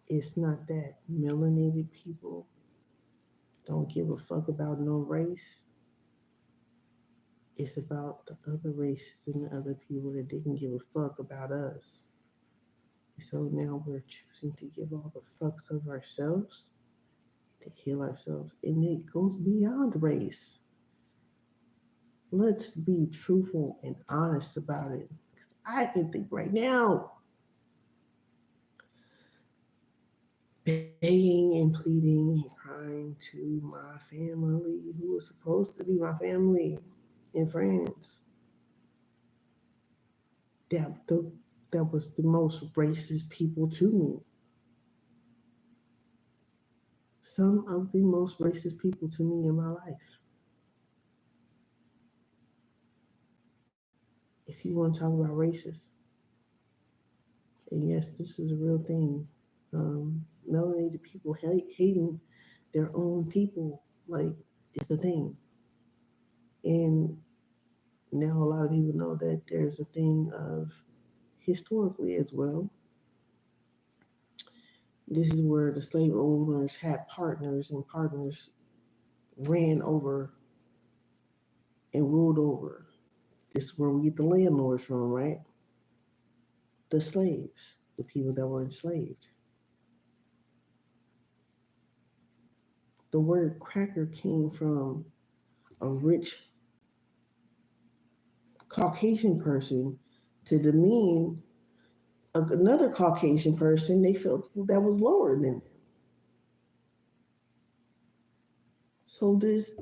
It's not that melanated people don't give a fuck about no race. It's about the other races and the other people that didn't give a fuck about us. So now we're choosing to give all the fucks of ourselves to heal ourselves. And it goes beyond race. Let's be truthful and honest about it. Because I can think right now, begging and pleading and crying to my family, who was supposed to be my family and friends, that was the most racist people to me. Some of the most racist people to me in my life. If you want to talk about racist, and yes, this is a real thing. Melanated people hating their own people, like, is the thing. And now a lot of people know that there's a thing of historically as well. This is where the slave owners had partners, and partners ran over and ruled over. This is where we get the landlords from, right? The slaves, the people that were enslaved. The word cracker came from a rich Caucasian person to demean another Caucasian person they felt that was lower than them. So this,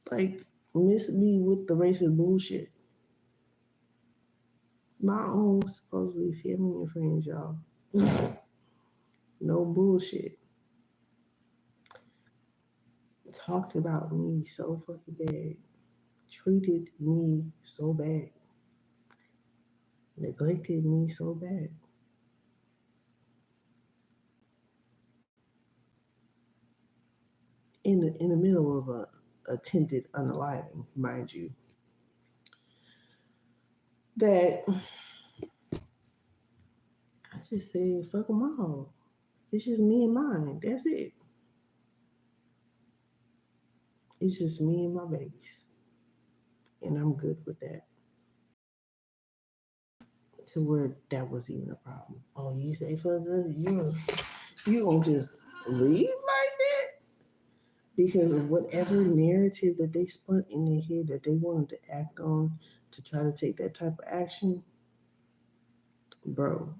like, miss me with the racist bullshit. My own supposedly family and friends, y'all. No bullshit. Talked about me so fucking bad. Treated me so bad. Neglected me so bad. In the middle of a attempted unaliving, mind you. That I just said, fuck them all. It's just me and mine. That's it. It's just me and my babies. And I'm good with that. To where that was even a problem. Oh, you say further, you gonna just leave like that? Because of whatever narrative that they spun in their head that they wanted to act on to try to take that type of action, bro.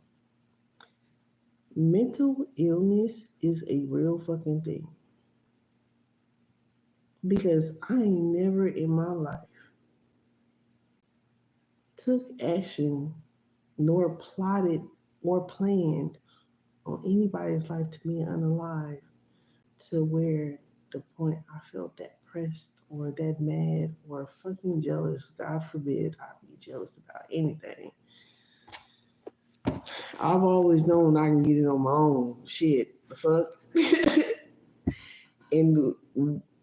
Mental illness is a real fucking thing. Because I ain't never in my life. took action nor plotted or planned on anybody's life to be unalive to where the point I felt that pressed or that mad or fucking jealous. God forbid I be jealous about anything. I've always known I can get it on my own. Shit, the fuck. And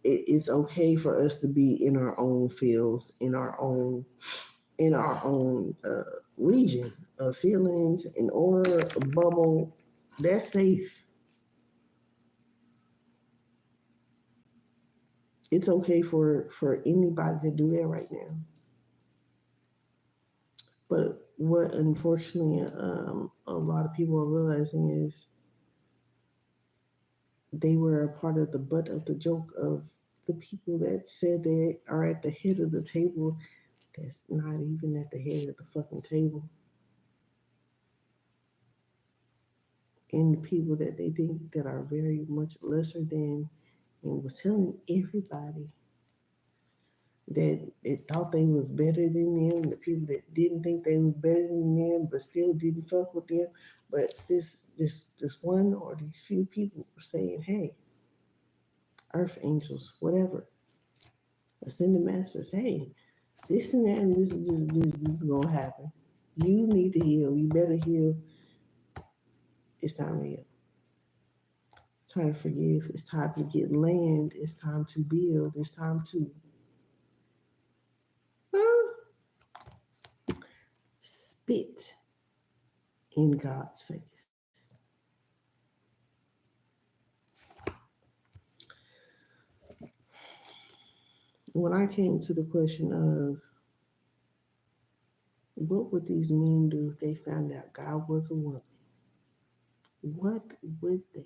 it's okay for us to be in our own fields, in our own region of feelings and order, a bubble. That's safe. It's okay for anybody to do that right now. But what unfortunately a lot of people are realizing is they were a part of the butt of the joke of the people that said they are at the head of the table that's not even at the head of the fucking table. And the people that they think that are very much lesser than and was telling everybody that it thought they was better than them, the people that didn't think they was better than them but still didn't fuck with them. But this one or these few people were saying, hey, earth angels, whatever, ascended masters, hey, this and that and this is gonna happen. You need to heal. You better heal. It's time to heal. It's time to forgive. It's time to get land. It's time to build. It's time to spit in God's face. When I came to the question of what would these men do if they found out God was a woman, what would they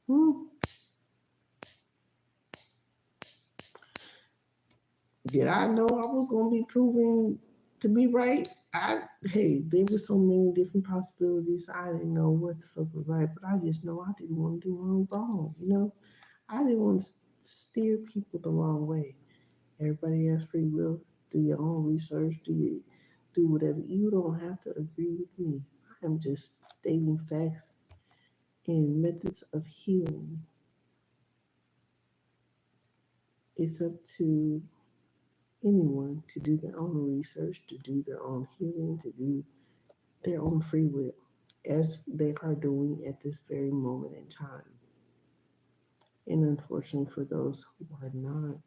do? Did I know I was gonna be proven to be right? Hey, there were so many different possibilities. I didn't know what the fuck was right, but I just know I didn't want to do wrong. I didn't want to steer people the wrong way. Everybody has free will. Do your own research. Do whatever. You don't have to agree with me. I'm just stating facts and methods of healing. It's up to anyone to do their own research, to do their own healing, to do their own free will, as they are doing at this very moment in time. And unfortunately, for those who are not,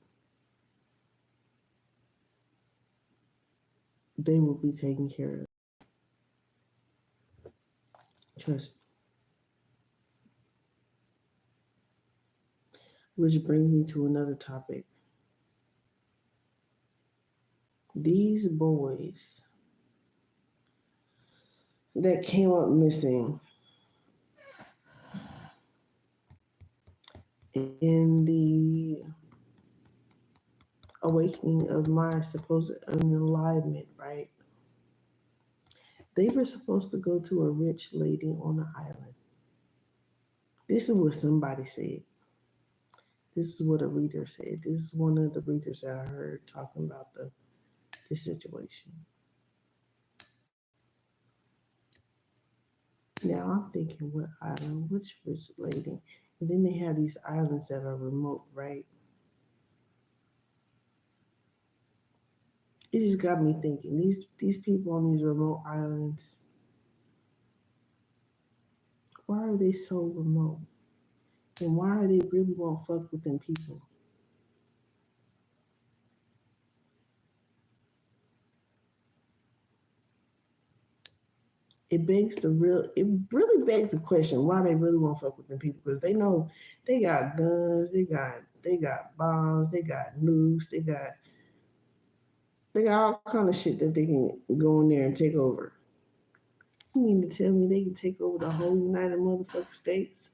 they will be taken care of. Trust me. Which brings me to another topic. These boys that came up missing in the awakening of my supposed unalignment, right? They were supposed to go to a rich lady on an island. This is what somebody said. This is what a reader said. This is one of the readers that I heard talking about this situation. Now I'm thinking, what island? Which rich lady? And then they have these islands that are remote, right? It just got me thinking. These people on these remote islands, why are they so remote? And why are they really won't fuck with them people? It really begs the question why they really won't fuck with them people, because they know they got guns, they got bombs, they got nukes, they got all kind of shit that they can go in there and take over. You mean to tell me they can take over the whole United motherfucking States?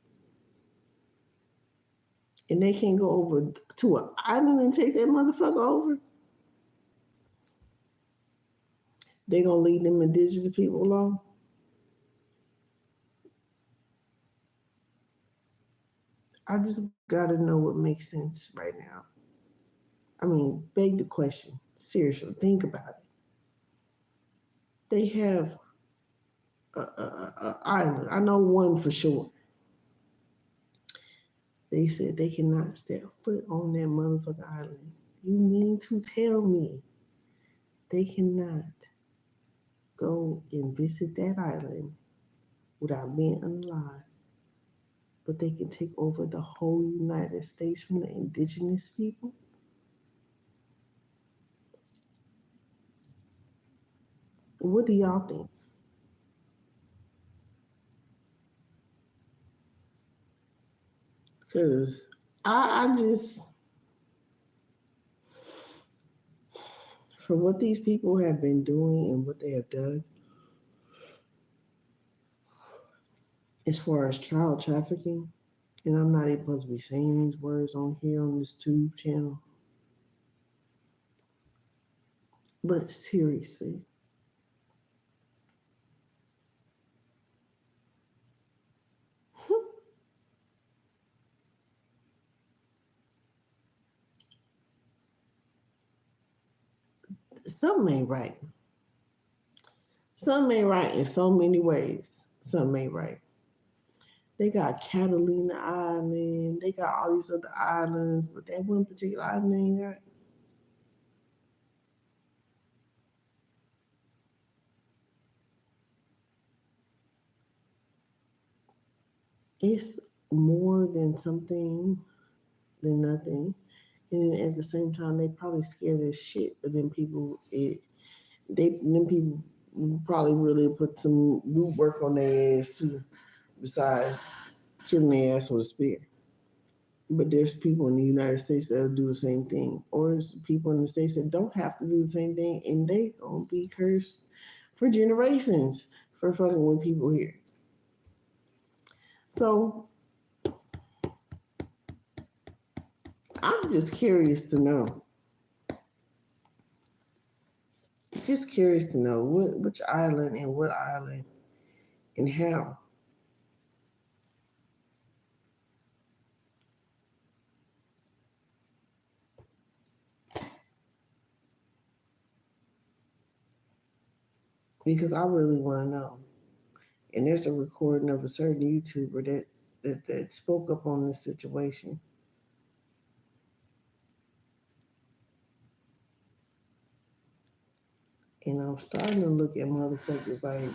And they can't go over to an island and take that motherfucker over? They gonna leave them indigenous people alone? I just gotta know what makes sense right now. I mean, beg the question. Seriously, think about it. They have a island. I know one for sure. They said they cannot step foot on that motherfucking island. You mean to tell me they cannot go and visit that island without being alive, but they can take over the whole United States from the indigenous people? What do y'all think? Because I just, for what these people have been doing and what they have done, as far as child trafficking, and I'm not even supposed to be saying these words on here on this tube channel, but seriously, something ain't right. Something ain't right in so many ways. Something ain't right. They got Catalina Island. They got all these other islands, but that one particular island ain't got. It's more than something than nothing. And then at the same time, they probably scared as shit. But then people, then people probably really put some root work on their ass too, besides killing their ass with a spear. But there's people in the United States that'll do the same thing, or there's people in the states that don't have to do the same thing, and they gonna be cursed for generations for fucking with people here. So I'm just curious to know, just curious to know which island and what island and how. Because I really want to know. And there's a recording of a certain YouTuber that spoke up on this situation. And I'm starting to look at motherfuckers like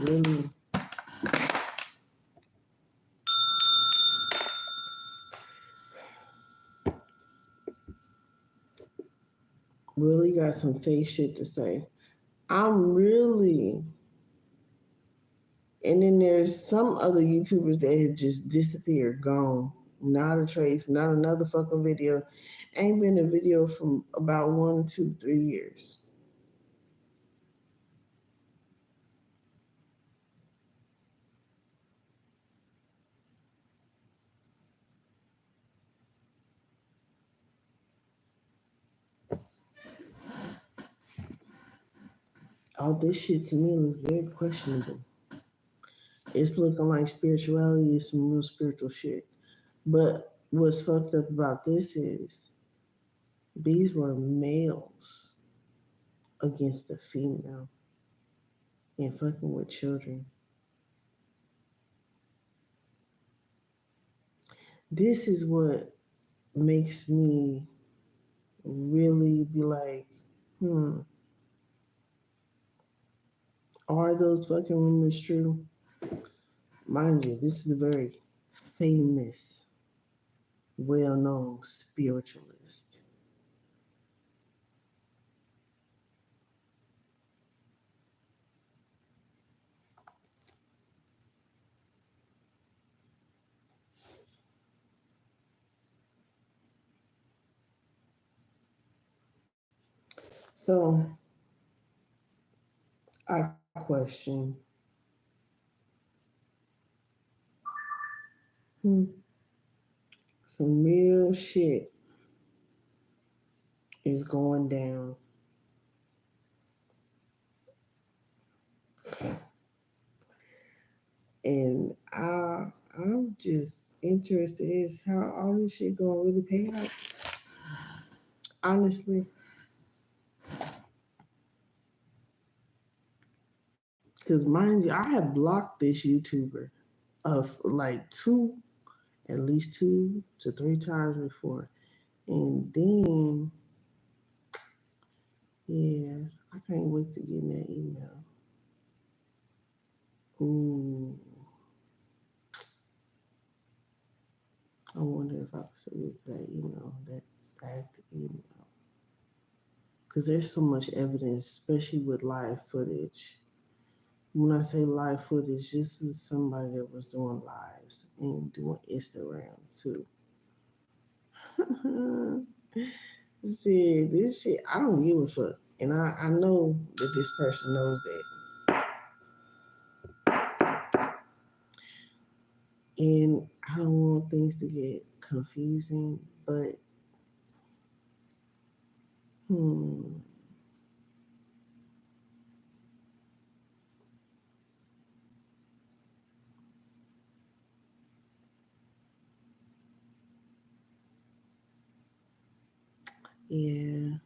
really got some fake shit to say. I'm really, and then there's some other YouTubers that have just disappeared, gone, not a trace, not another fucking video. Ain't been a video from about 1, 2, 3 years. All this shit to me looks very questionable. It's looking like spirituality is some real spiritual shit. But what's fucked up about this is these were males against a female and fucking with children. This is what makes me really be like, hmm, are those fucking rumors true? Mind you, this is a very famous, well known spiritualist. So I question, hmm, some real shit is going down. And I'm just interested as how all this shit gonna really pay out. honestly, because mind you, I have blocked this YouTuber of like at least 2 to 3 times before, and then yeah, I can't wait to get in that email. Ooh, I wonder if I can submit that email, that exact email. Because there's so much evidence, especially with live footage. When I say live footage, this is somebody that was doing lives and doing Instagram too. This shit, I don't give a fuck. And I know that this person knows that. And I don't want things to get confusing, but hmm, yeah,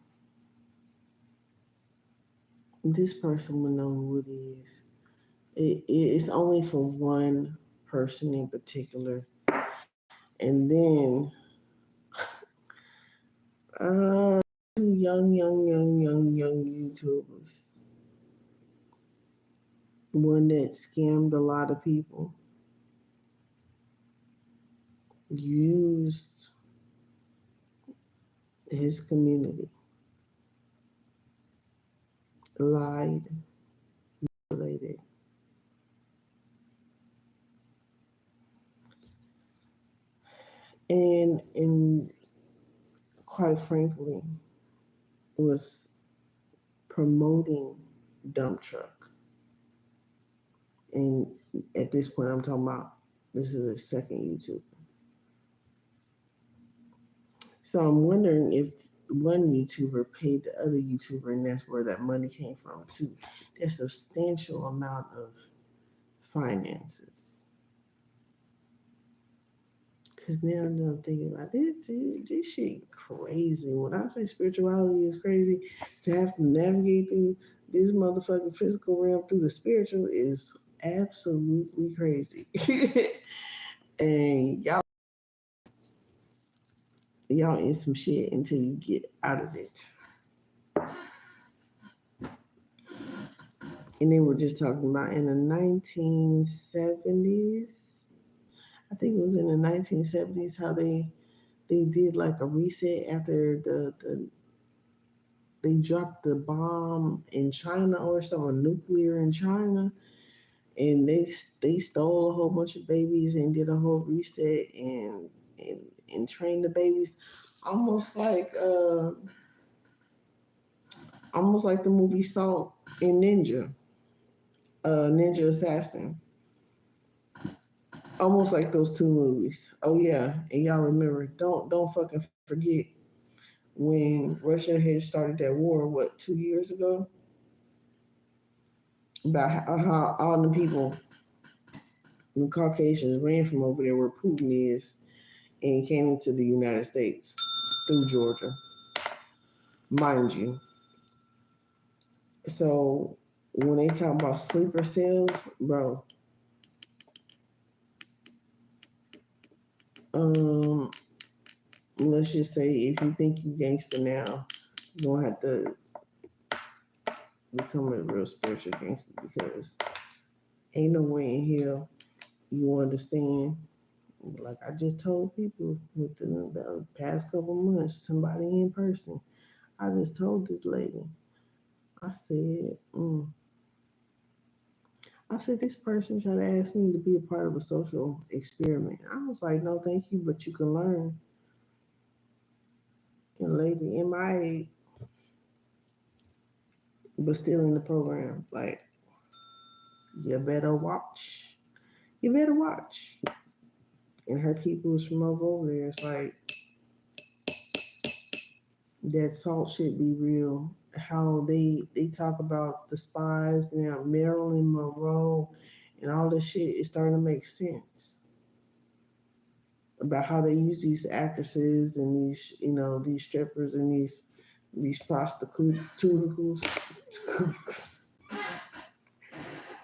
this person will know who it is. It's only for one person in particular. And then, uh, two young YouTubers. One that scammed a lot of people, used his community, lied, related, and quite frankly, was promoting dump truck. And at this point, I'm talking about this is a second YouTube. So I'm wondering if one YouTuber paid the other YouTuber, and that's where that money came from too. There's a substantial amount of finances. Cause now that I'm thinking about this shit crazy. When I say spirituality is crazy, to have to navigate through this motherfucking physical realm through the spiritual is absolutely crazy. And y'all in some shit until you get out of it. And then we're just talking about in the 1970s. I think it was in the 1970s how they did like a reset after they dropped the bomb in China or something nuclear in China, and they stole a whole bunch of babies and did a whole reset and and trained the babies, almost like uh almost like the movie Salt and Ninja Assassin, almost like those two movies. Oh yeah, and y'all remember? Don't fucking forget when Russia had started that war. What 2 years ago? About how all the people, the Caucasians, ran from over there where Putin is and came into the United States through Georgia, mind you. So when they talk about sleeper cells, bro, um, let's just say if you think you gangster now, you're gonna have to become a real spiritual gangster because ain't no way in hell you understand. Like I just told people within the past couple months, somebody in person, I just told this lady, I said, I said, this person tried to ask me to be a part of a social experiment. I was like, no, thank you, but you can learn. And lady MIA, but still in the program. Like, you better watch. You better watch. And her people was from over there. It's like, that salt should be real. How they talk about the spies now, Marilyn Monroe, and all this shit is starting to make sense about how they use these actresses and these these strippers and these these prostitutes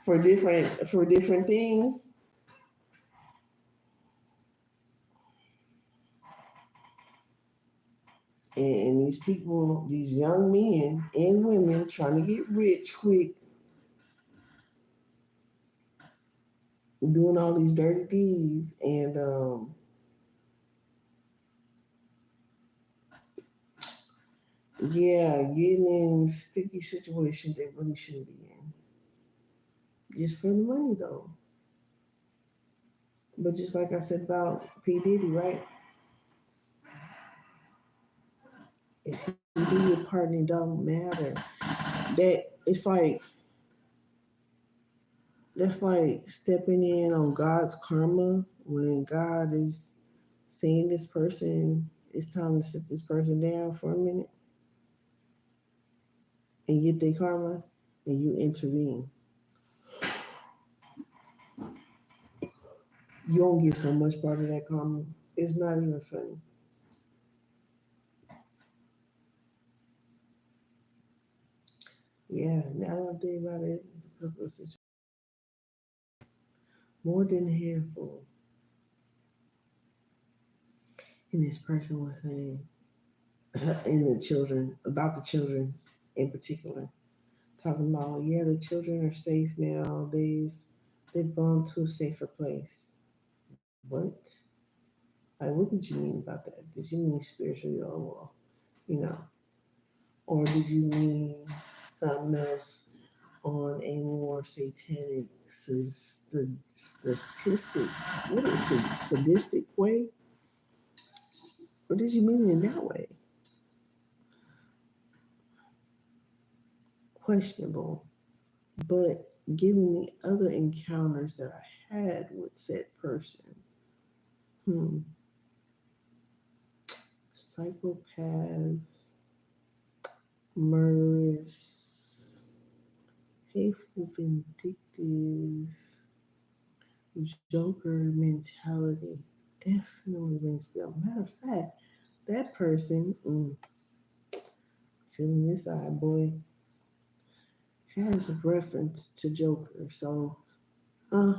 for different things. And these people, these young men and women trying to get rich quick, doing all these dirty deeds, and yeah, getting in sticky situations they really shouldn't be in, just for the money though. But just like I said about P Diddy, right? If you do your part and it don't matter, that it's like that's like stepping in on God's karma when God is saying this person it's time to sit this person down for a minute and get their karma, and you intervene. You don't get so much part of that karma. It's not even funny. Yeah, now I think about it, it's a couple of situations. More than a handful. And this person was saying, and the children, about the children in particular, talking about, yeah, the children are safe now. They've gone to a safer place. What? Like, what did you mean about that? Did you mean spiritually, or well, you know, or did you mean something else on a more satanic, statistic, what is it, sadistic way? Or did you mean it in that way? Questionable. But given the other encounters that I had with said person, hmm, psychopaths, murderous, hateful, vindictive, Joker mentality definitely rings a bell. Matter of fact, that person, feeling this eye, boy, has a reference to Joker. So, uh,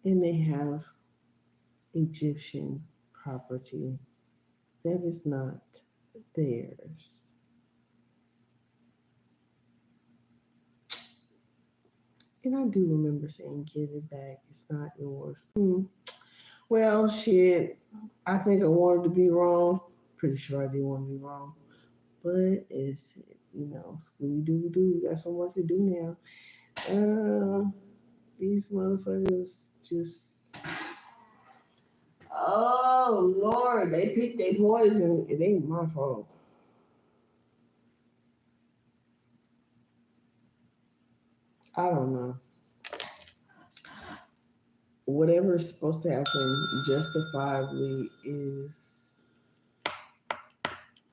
and they have Egyptian property that is not theirs. And I do remember saying, "Give it back. It's not yours." Well, shit. I think I wanted to be wrong. Pretty sure I did want to be wrong. But it's, Scooby Doo Doo. We got some work to do now. Uh, these motherfuckers just. Oh Lord, they picked their poison. It ain't my fault. I don't know. Whatever is supposed to happen justifiably is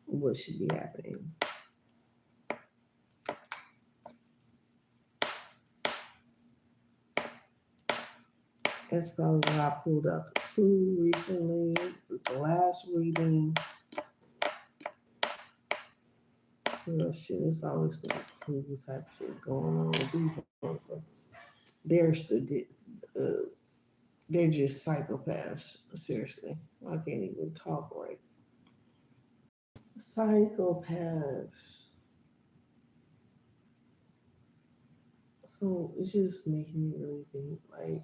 what should be happening. That's probably why I pulled up the clue recently. The last reading. Real shit. It's always some clue type shit going on with these motherfuckers. They're uh, they're just psychopaths. Seriously, I can't even talk right. Psychopaths. So it's just making me really think like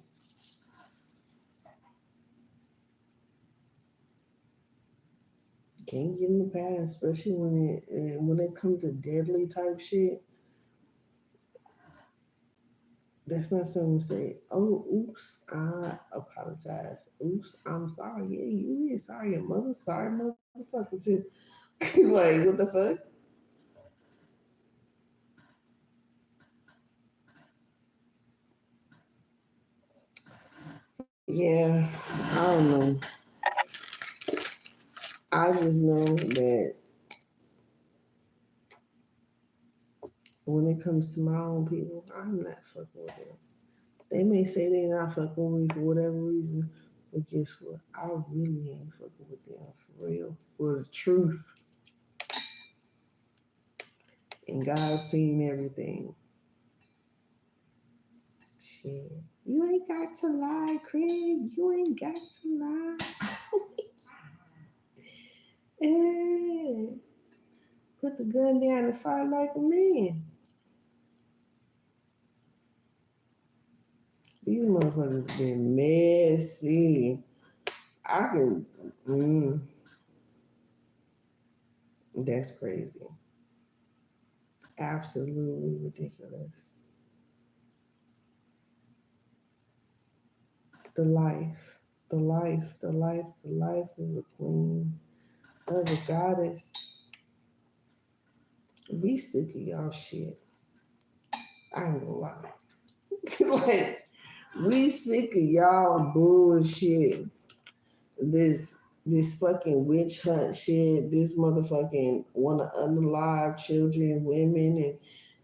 can't get in the past, especially when it comes to deadly type shit. That's not something to say. Oh, oops, I apologize. Oops, I'm sorry. Yeah, you is sorry. Your mother sorry, motherfucker too. Like what the fuck? Yeah, I don't know. I just know that when it comes to my own people, I'm not fucking with them. They may say they not fucking with me for whatever reason, but guess what? I really ain't fucking with them for real. For the truth. And God's seen everything. Shit. You ain't got to lie, Craig. You ain't got to lie. Eh, put the gun down and fight like a man. These motherfuckers been messy. I can, mm, that's crazy. Absolutely ridiculous. The life, the life of the queen, of the goddess. We sick of y'all shit. I ain't gonna lie. Like, we sick of y'all bullshit. This this fucking witch hunt shit. This motherfucking wanna unalive children, women, and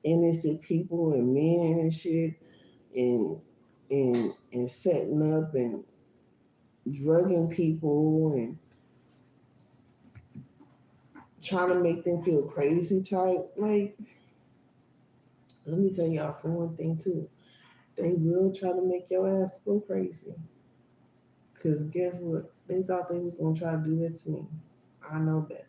innocent people and men and shit, and and setting up and drugging people and trying to make them feel crazy type. Like, let me tell y'all for one thing too. They will try to make your ass go crazy. Cause guess what? They thought they was gonna try to do that to me. I know that.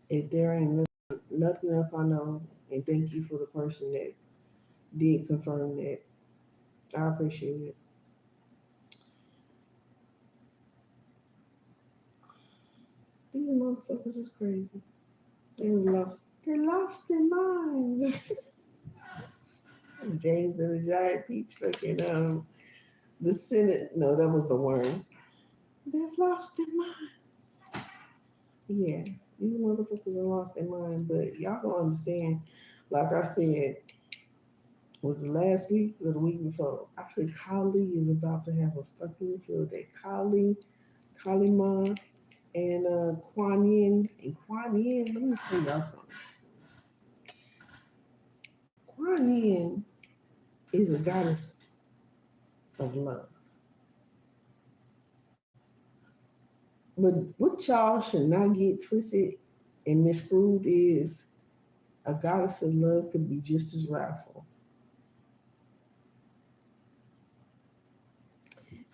If there ain't nothing else I know, and thank you for the person that did confirm that. I appreciate it. These motherfuckers is crazy. They lost their minds. James and the Giant Peach fucking the Senate, no, that was the worm. They've lost their mind. Yeah, these motherfuckers have lost their mind, but y'all don't understand. Like I said, was it last week or the week before? I said Kali is about to have a fucking field day. Kali Ma, and Kuan Yin. And Kuan Yin, let me tell y'all something. Kuan Yin is a goddess of love. But what y'all should not get twisted and miscrewed is a goddess of love could be just as wrathful.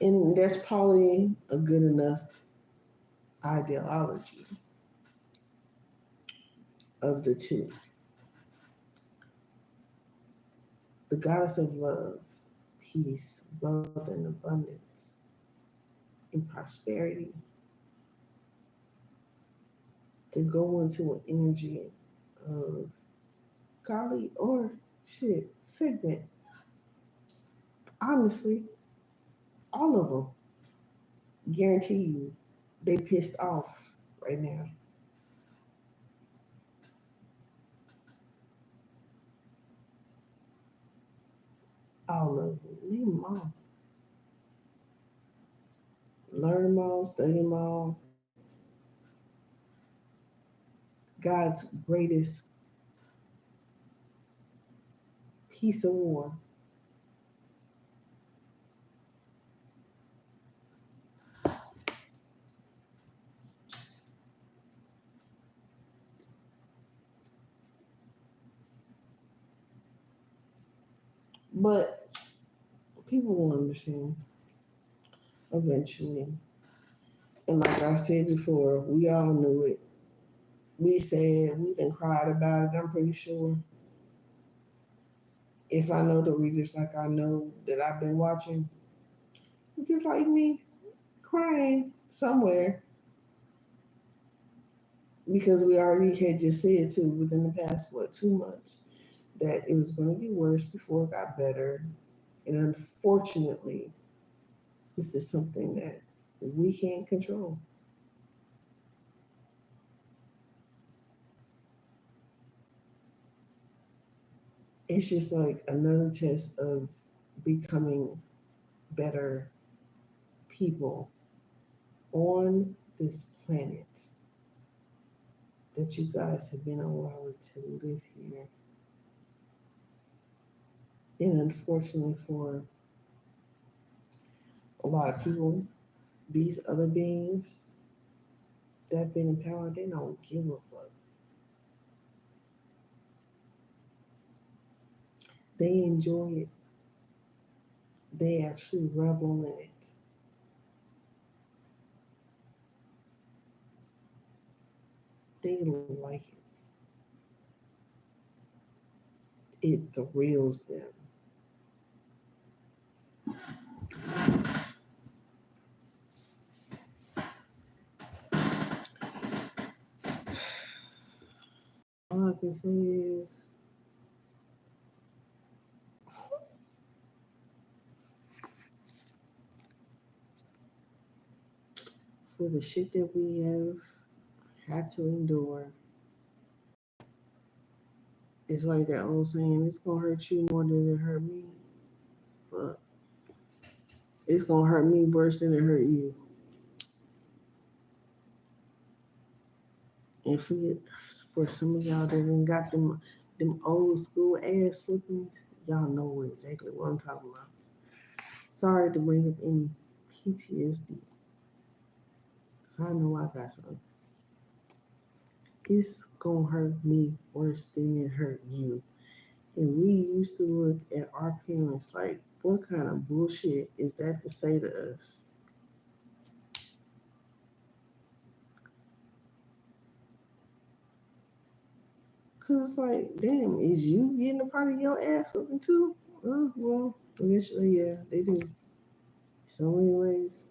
And that's probably a good enough ideology of the two. The goddess of love, peace, wealth, and abundance, and prosperity to go into an energy of Kali or shit, segment. Honestly, all of them, guarantee you, they pissed off right now. All of them. Leave them all. Learn them all, study them all. God's greatest piece of war. But people will understand eventually. And like I said before, we all knew it. We said we done cried about it. I'm pretty sure if I know the readers like I know that I've been watching, just like me, crying somewhere because we already had just said too within the past 2 months that it was going to get worse before it got better, and unfortunately, this is something that we can't control. It's just like another test of becoming better people on this planet that you guys have been allowed to live here. And unfortunately, for a lot of people, these other beings, that been in power, they don't give a fuck. They enjoy it. They actually revel in it. They like it. It thrills them. All I can say is, for the shit that we have had to endure, it's like that old saying, it's gonna hurt you more than it hurt me. But it's gonna hurt me worse than it hurt you. And for some of y'all that done got them old school ass whoopings, y'all know exactly what I'm talking about. Sorry to bring up any PTSD, cause I know I got some. It's gonna hurt me worse than it hurt you. And we used to look at our parents like, what kind of bullshit is that to say to us? Cause it's like, damn, is you getting a part of your ass whooping too? Well, eventually, yeah, they do. So many ways.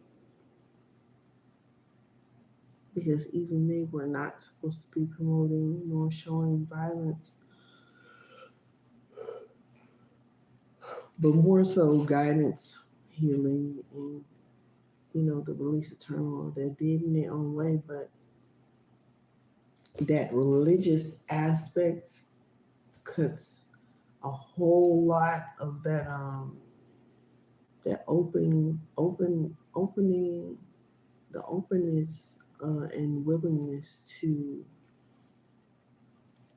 Because even they were not supposed to be promoting nor showing violence, but more so guidance, healing, and the release of turmoil that did in their own way. But that religious aspect cuts a whole lot of that opening, the openness and willingness to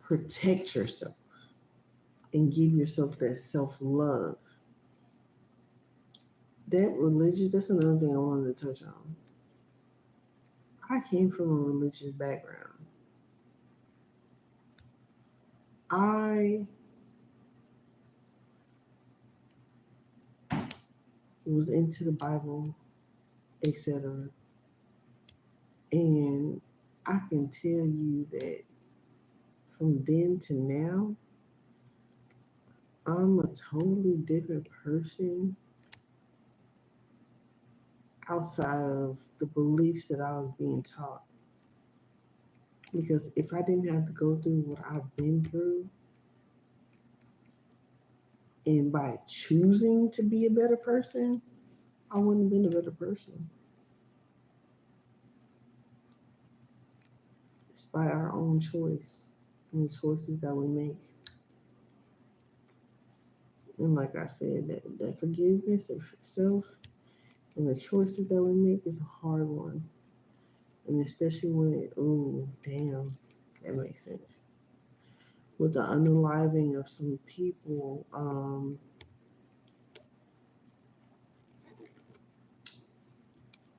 protect yourself and give yourself that self love. That religious, that's another thing I wanted to touch on. I came from a religious background. I was into the Bible, etc. And I can tell you that from then to now, I'm a totally different person outside of the beliefs that I was being taught. Because if I didn't have to go through what I've been through, and by choosing to be a better person, I wouldn't have been a better person. It's by our own choice and the choices that we make. And like I said, that forgiveness of self and the choices that we make is a hard one. And especially when oh, damn, that makes sense. With the unaliving of some people,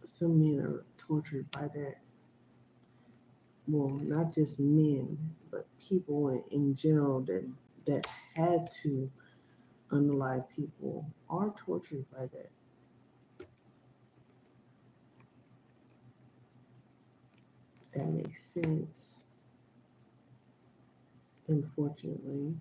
some men are tortured by that. Well, not just men, but people in general that had to unalive people are tortured by that. That makes sense, unfortunately.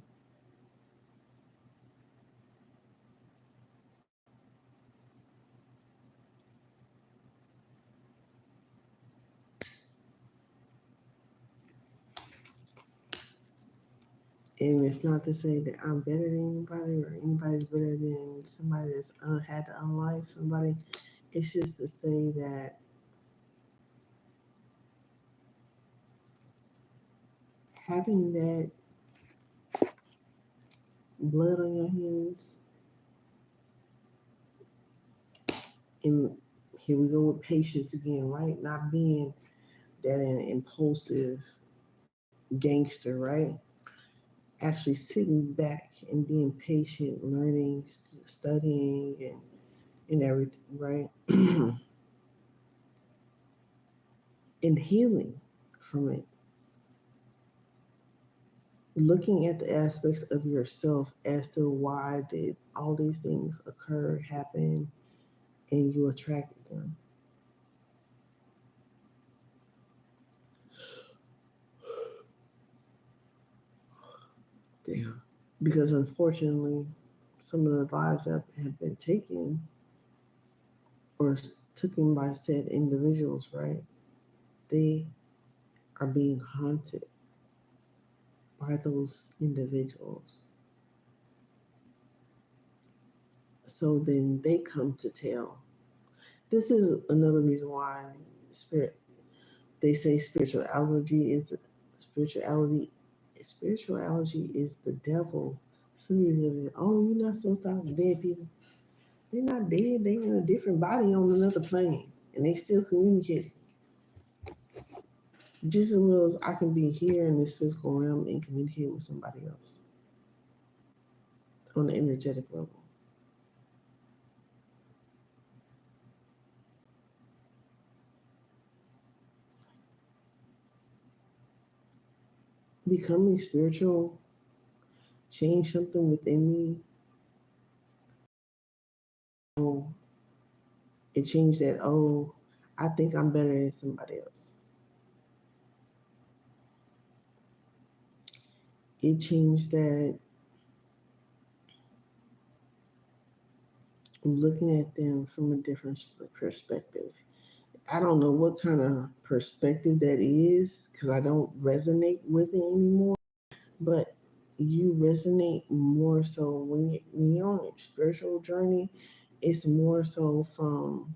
And it's not to say that I'm better than anybody or anybody's better than somebody that's had to unlife somebody. It's just to say that having that blood on your hands, and here we go with patience again, right? Not being that an impulsive gangster, right? Actually sitting back and being patient, learning, studying, and everything, right? and healing from it. Looking at the aspects of yourself as to why did all these things occur, happen, and you attracted them. Damn. Because unfortunately, some of the lives that have been taken or taken by said individuals, right? They are being haunted by those individuals. So then they come to tell. This is another reason why spirit they say spirituality spirituality is the devil. So oh, you're not supposed to talk to dead people. They're not dead, they're in a different body on another plane. And they still communicate. Just as well as I can be here in this physical realm and communicate with somebody else on the energetic level. Becoming spiritual changed something within me. Oh, it changed that, oh, I think I'm better than somebody else. It changed that looking at them from a different perspective. I don't know what kind of perspective that is because I don't resonate with it anymore. But you resonate more so when you're on a spiritual journey. It's more so from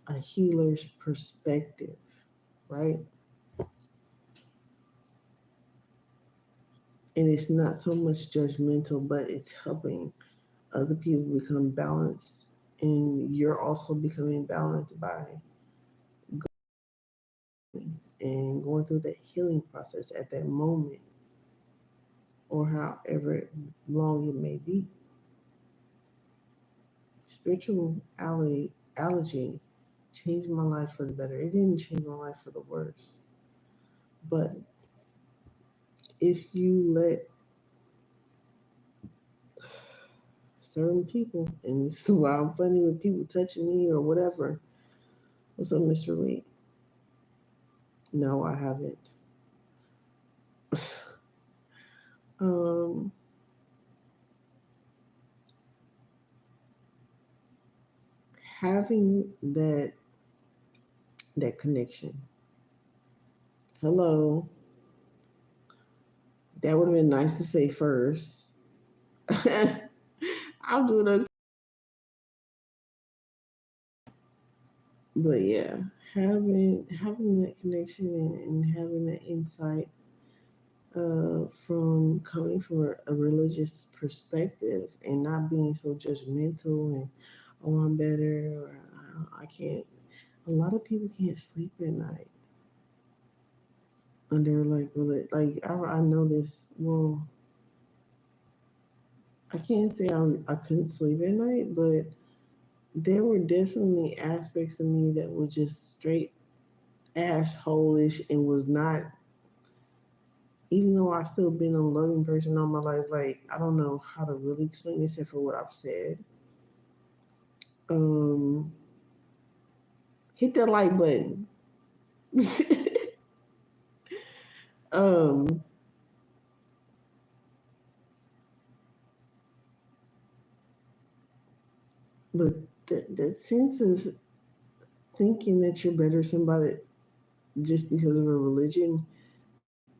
a healer's perspective, right? And it's not so much judgmental, but it's helping other people become balanced, and you're also becoming balanced by and going through that healing process at that moment or however long it may be. Spirituality allergy changed my life for the better. It didn't change my life for the worse. But if you let certain people, and this is why I'm funny with people touching me or whatever. What's up, Mr. Lee? No, I haven't. um, having that connection. Hello. That would have been nice to say first. I'll do it. But yeah, having that connection and having that insight from coming from a religious perspective and not being so judgmental and oh I'm better or I can't. A lot of people can't sleep at night under like I know this. Well, I can't say I couldn't sleep at night, but there were definitely aspects of me that were just straight assholish and was not, even though I've still been a loving person all my life, like I don't know how to really explain this except for what I've said. Um, hit that like button. um, but that sense of thinking that you're better than somebody just because of a religion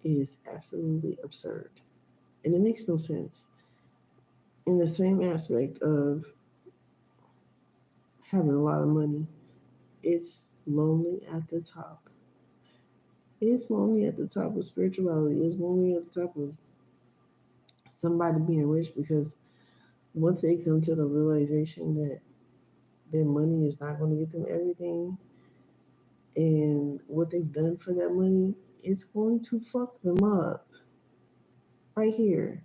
is absolutely absurd, and it makes no sense. In the same aspect of having a lot of money, it's lonely at the top. It's lonely at the top of spirituality. It's lonely at the top of somebody being rich because once they come to the realization that their money is not going to get them everything and what they've done for that money, it's going to fuck them up right here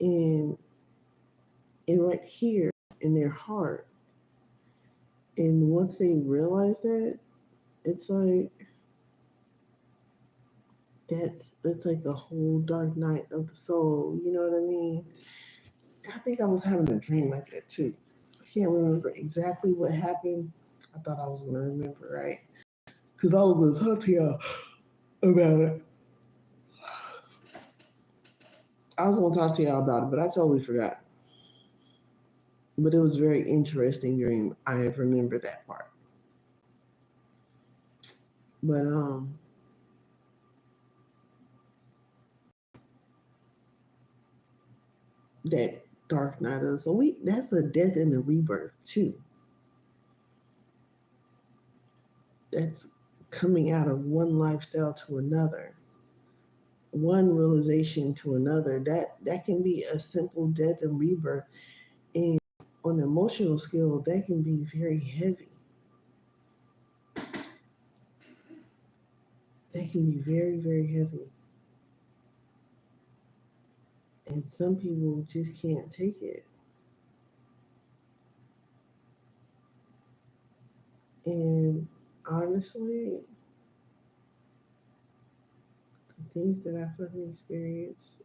and right here in their heart. And once they realize that, it's like That's like a whole Dark Night of the Soul. You know what I mean? I think I was having a dream like that too. I can't remember exactly what happened. I thought I was gonna remember, right? Because I was gonna talk to y'all about it. I was gonna talk to y'all about it, but I totally forgot. But it was a very interesting dream. I remember that part. But that Dark Night of the Soul, that's a death and a rebirth too. That's coming out of one lifestyle to another, one realization to another. That can be a simple death and rebirth. And on an emotional scale, that can be very heavy. That can be very, very heavy. And some people just can't take it. And honestly, the things that I fucking experienced,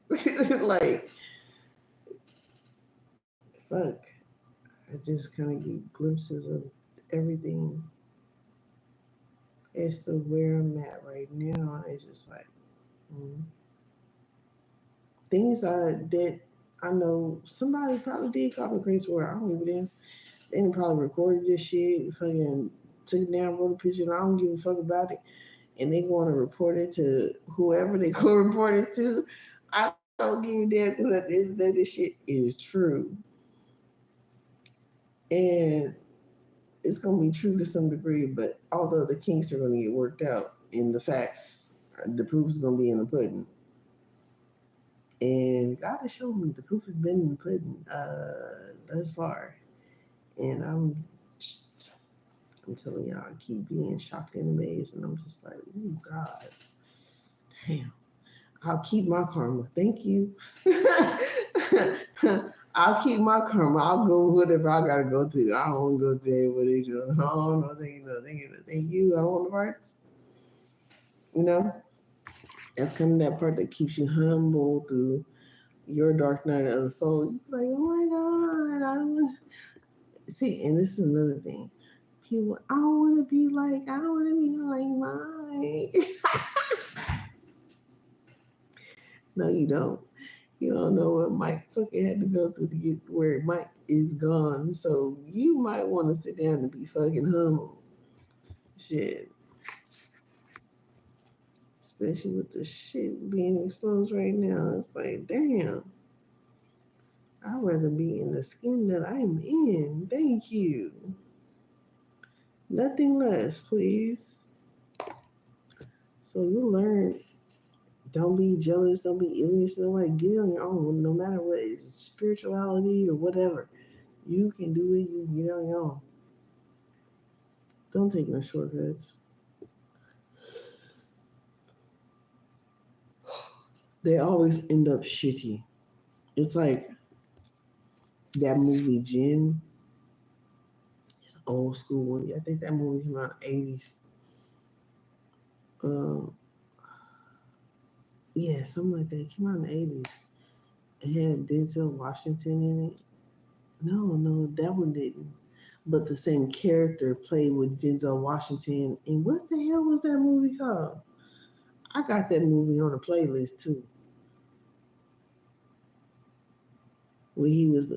like, fuck, I just kind of get glimpses of everything as to where I'm at right now. It's just like, mm. Things that I know somebody probably did call me crazy for. I don't give a damn. They done probably recorded this shit, fucking took it down, wrote a picture, and I don't give a fuck about it. And they going to report it to whoever they go report it to. I don't give a damn because at the end of the day, this shit is true. And it's going to be true to some degree, but although the kinks are going to get worked out in the facts, the proof is going to be in the pudding. And God has shown me the proof has been in the pudding thus far. And I'm telling y'all, I keep being shocked and amazed, and I'm just like, oh God, damn. I'll keep my karma. Thank you. I'll keep my karma. I'll go whatever I gotta go through. I don't want to go through what they do. Oh no, thank you, no, thank you, no, thank you. I don't want the parts. You know, that's kind of that part that keeps you humble through your dark night of the soul. You like, oh my God, I want see, and this is another thing. People, I don't want to be like, I don't want to be like mine. No, you don't. You don't know what Mike fucking had to go through to get where Mike is gone. So you might want to sit down and be fucking humble. Shit. Especially with the shit being exposed right now. It's like, damn. I'd rather be in the skin that I'm in. Thank you. Nothing less, please. So you learn. Don't be jealous. Don't be envious. Nobody get on your own. No matter what, it's spirituality or whatever. You can do it. You can get on your own. Don't take no shortcuts. They always end up shitty. It's like that movie Jin. It's an old school one. I think that movie came out in the 80s. Um, yeah, something like that. It came out in the 80s. It had Denzel Washington in it. No, that one didn't. But the same character played with Denzel Washington. And what the hell was that movie called? I got that movie on a playlist too. Where he was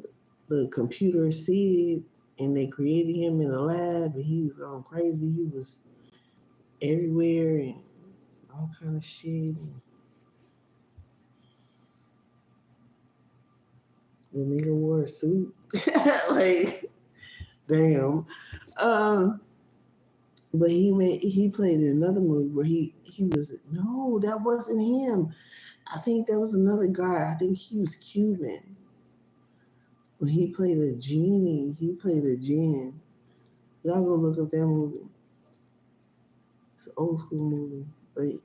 the computer Sid and they created him in a lab and he was going crazy. He was everywhere and all kind of shit. And the nigga wore a suit. Like, damn. Um, but he played in another movie where he was no, that wasn't him. I think that was another guy. I think he was Cuban. When he played a genie, he played a jinn. Y'all go look up that movie. It's an old school movie. But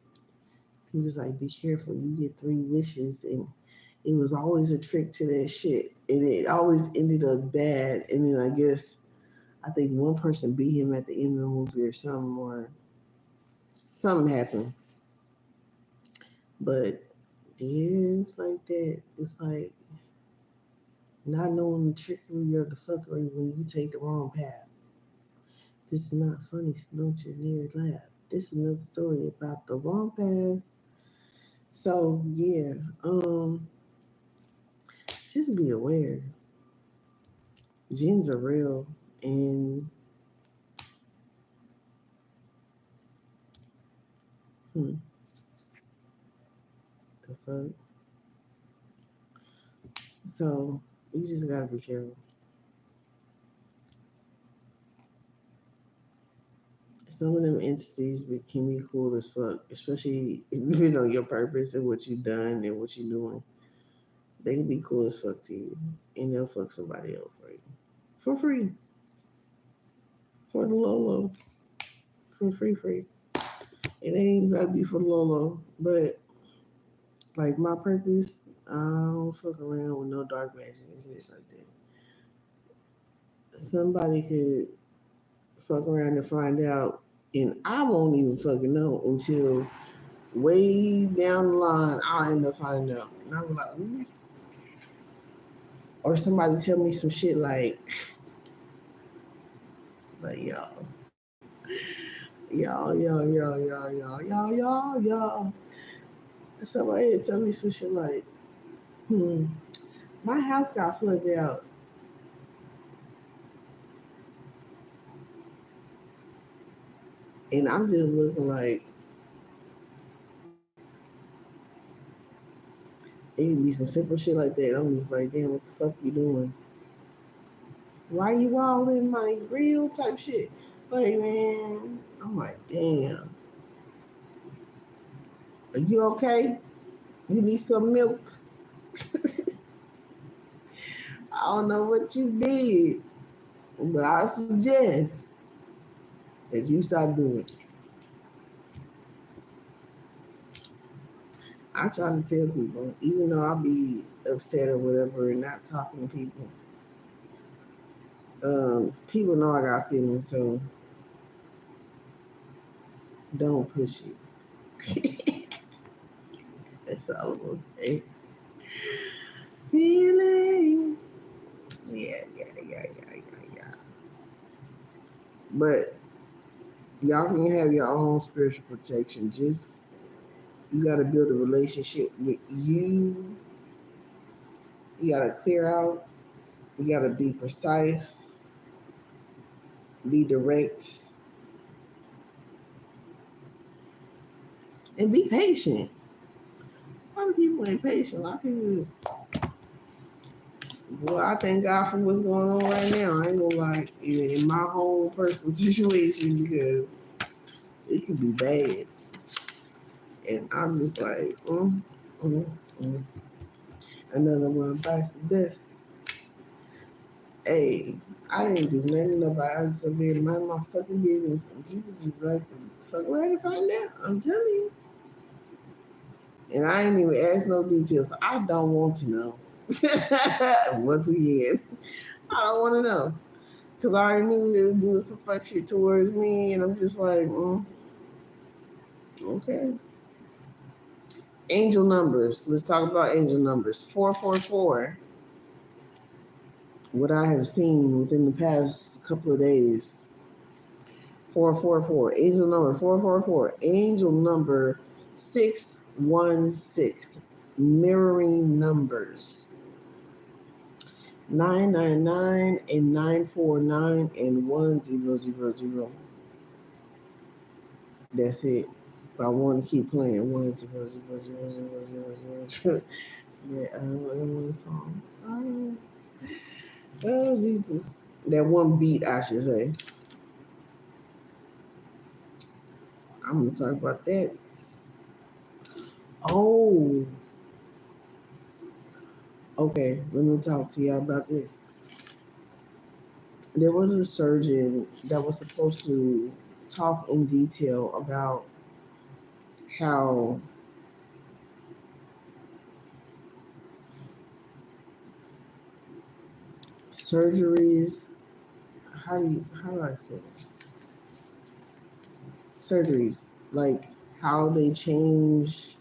he was like, be careful, you get three wishes. And it was always a trick to that shit. And it always ended up bad. And then I think one person beat him at the end of the movie or something happened. But yeah, it's like that. It's like not knowing the trickery or the fuckery when you take the wrong path. This is not funny, so don't you near laugh. This is another story about the wrong path. So yeah, just be aware. Jinns are real, and hmm, the fuck. So you just gotta be careful. Some of them entities can be cool as fuck, especially depending on your purpose and what you've done and what you're doing. They can be cool as fuck to you, and they'll fuck somebody else for free, for the Lolo, for free. It ain't gotta be for the Lolo, but like my purpose, I don't fuck around with no dark magic and shit like that. Somebody could fuck around and find out, and I won't even fucking know until way down the line. I'll end up finding out, and I'm like, ooh. Or somebody tell me some shit like y'all. Somebody tell me some shit like, my house got flooded out, and I'm just looking like it could be some simple shit like that. I'm just like, damn, what the fuck you doing? Why you all in my grill type shit? Like, man, I'm like, damn. Are you okay? You need some milk? I don't know what you did, but I suggest that you stop doing it. I try to tell people, even though I'll be upset or whatever and not talking to people, people know I got feelings, so don't push it. That's all I'm gonna say. Feelings. Yeah. But y'all can have your own spiritual protection. Just you gotta build a relationship with you. You gotta clear out. You gotta be precise, be direct, and be patient. A lot of people ain't patient. A lot of people is, well, I thank God for what's going on right now. I ain't gonna lie, in my whole personal situation because it could be bad. And I'm just like, mm, mm. Another one bites the dust. Hey, I didn't do nothing nobody. I just over here mind my fucking business. And people just like to fuck around and find out. I'm telling you. And I ain't even asked no details. So I don't want to know. Once again, I don't want to know. Because I already knew they were doing some fuck shit towards me. And I'm just like, okay. Angel numbers. Let's talk about angel numbers. 444. What I have seen within the past couple of days. 444. Angel number 444. Angel number 616. Mirroring numbers. 999 and 949 and 1000. That's it. But I want to keep playing 10000000. Yeah, one song. Oh, Jesus. That one beat, I should say. I'm gonna talk about that. Oh, okay. Let me talk to y'all about this. There was a surgeon that was supposed to talk in detail about how surgeries. How do I explain this? Surgeries, like how they change.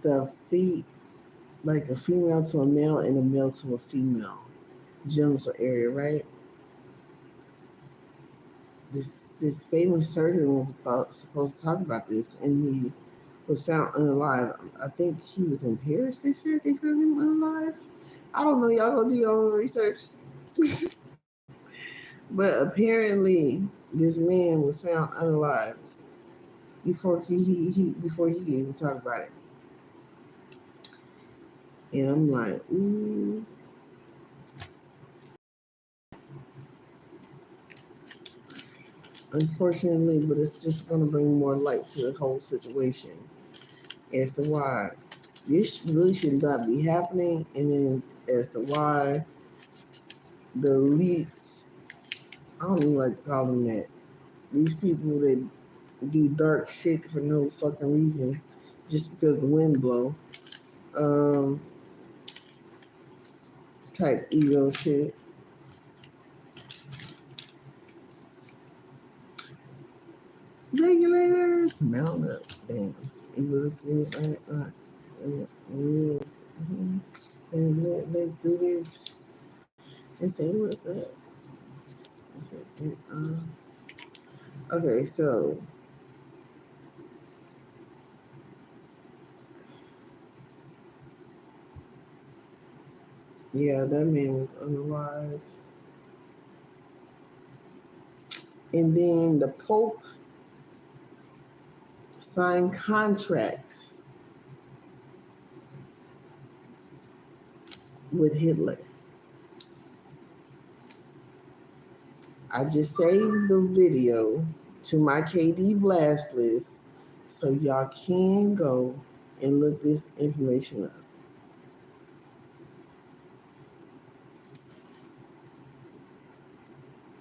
the feet, like a female to a male and a male to a female genital area, right? This famous surgeon was supposed to talk about this, and he was found unalive. I think he was in Paris. They said they found him unalive. I don't know. Y'all go do your own research. But apparently, this man was found unalive before before he could even talk about it. And I'm like, ooh. Unfortunately, but it's just going to bring more light to the whole situation as to why this really should not be happening, and then as to why the elites, I don't even like to call them that, these people that do dark shit for no fucking reason, just because the wind blow, um, type ego shit. Regulators, mount up, damn. It was a kid, mm-hmm. And let's do this. And say what's up. Okay, so yeah, that man was unalive. And then the Pope signed contracts with Hitler. I just saved the video to my KD blast list so y'all can go and look this information up.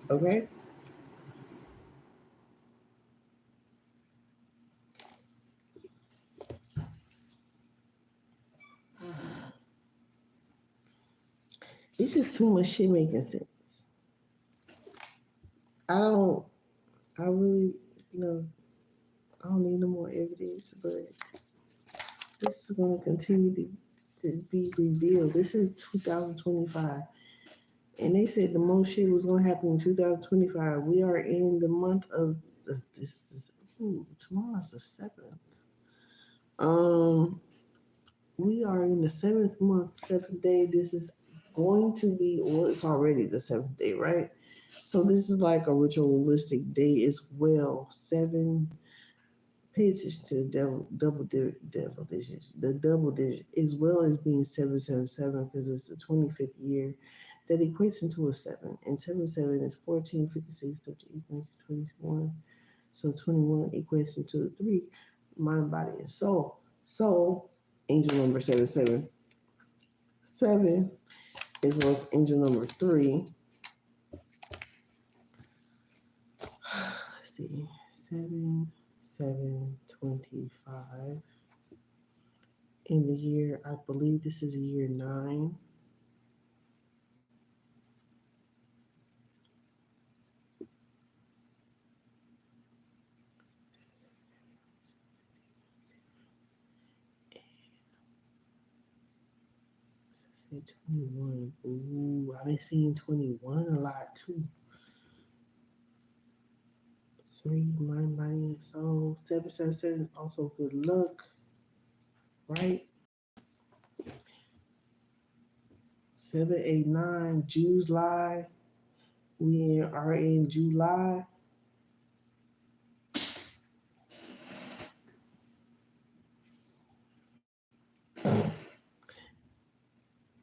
Okay? It's just too much shit making sense. I don't, I really, you know, I don't need no more evidence, but this is going to continue to be revealed. This is 2025. And they said the most shit was going to happen in 2025. We are in the month of, tomorrow's the 7th. We are in the 7th month, 7th day. This is going to be, well, it's already the 7th day, right? So this is like a ritualistic day as well. Seven pages to the devil digits, the double digit, as well as being 777 because it's the 25th year that equates into a 7. And 77 is 14, 56, 38, 21. So 21 equates into the 3, mind, body, and soul. So angel number 777, 7 as well as angel number 3. Let's see, 7, 7, 25. In the year, I believe this is year 9. Say 21. Ooh, I've been seeing 21 a lot too. 3, mind, body, and soul. 777 also good luck, right? 789, Jews lie. We are in July.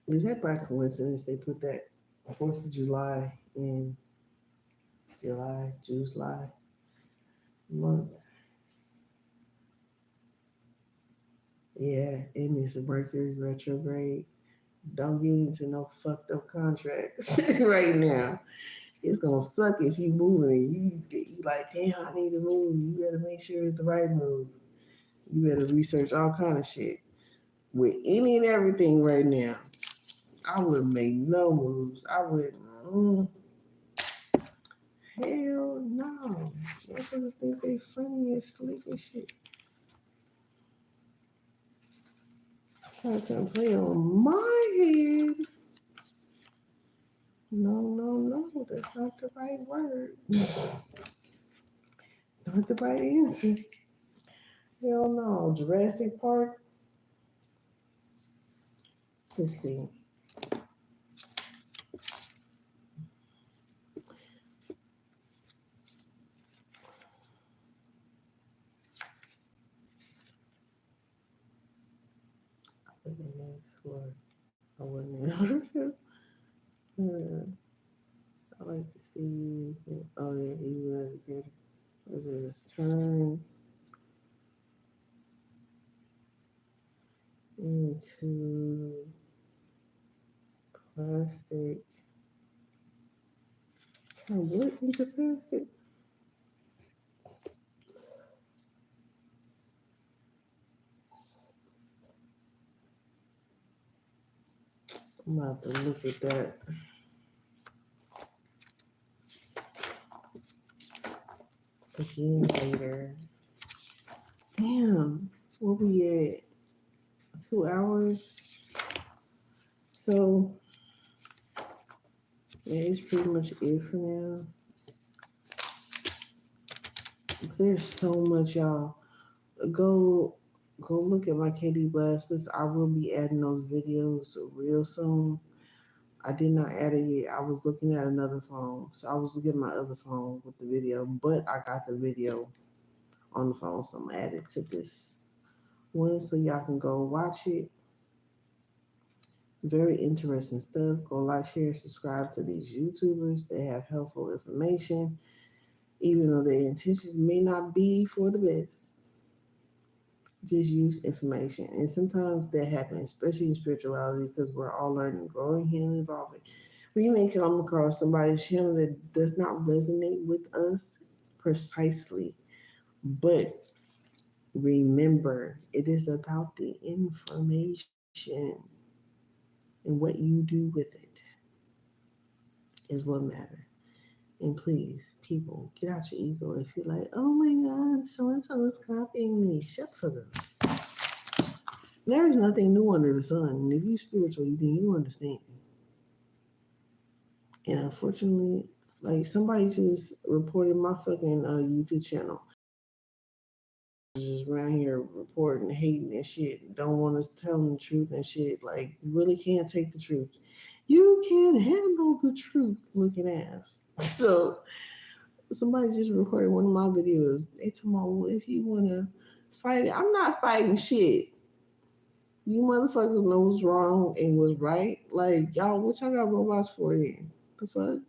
Is that by coincidence they put that 4th of July in July, Jews lie month? Yeah, and it's a Mercury retrograde. Don't get into no fucked up contracts right now. It's gonna suck if you moving and you like, damn, I need to move. You better make sure it's the right move. You better research all kind of shit. With any and everything right now, I wouldn't make no moves. I wouldn't. Hell no. Motherfuckers think they funny and slick and shit. Try to play on my head. No. That's not the right word. Not the right answer. Hell no. Jurassic Park. Let's see. I think the next word. I wouldn't. I like to see. Oh yeah, he was good. Was his turn into plastic? What into plastic? I'm about to look at that again later. Damn, we'll be at 2 hours. So yeah, it's pretty much it for now. There's so much, y'all. Go go look at my KD Blast list. I will be adding those videos real soon. I did not add it yet. I was looking at another phone. So I was looking at my other phone with the video, but I got the video on the phone, so I'm gonna add it to this one so y'all can go watch it. Very interesting stuff. Go like, share, subscribe to these YouTubers. They have helpful information, even though their intentions may not be for the best. Just use information. And sometimes that happens, especially in spirituality, because we're all learning, growing, healing, evolving. We may come across somebody's channel that does not resonate with us precisely, but remember, it is about the information and what you do with it is what matters. And please, people, get out your ego. If you're like, oh my God, so and so is copying me, shut the fuck up. There is nothing new under the sun. And if you're spiritual, then you understand. And unfortunately, like somebody just reported my fucking YouTube channel. Just around here reporting, hating and shit. Don't want us to tell them the truth and shit. Like, you really can't take the truth. You can't handle the truth, looking ass. So somebody just recorded one of my videos. They told me, well, if you want to fight it, I'm not fighting shit. You motherfuckers know what's wrong and what's right. Like, y'all, what y'all got robots for then? The fuck?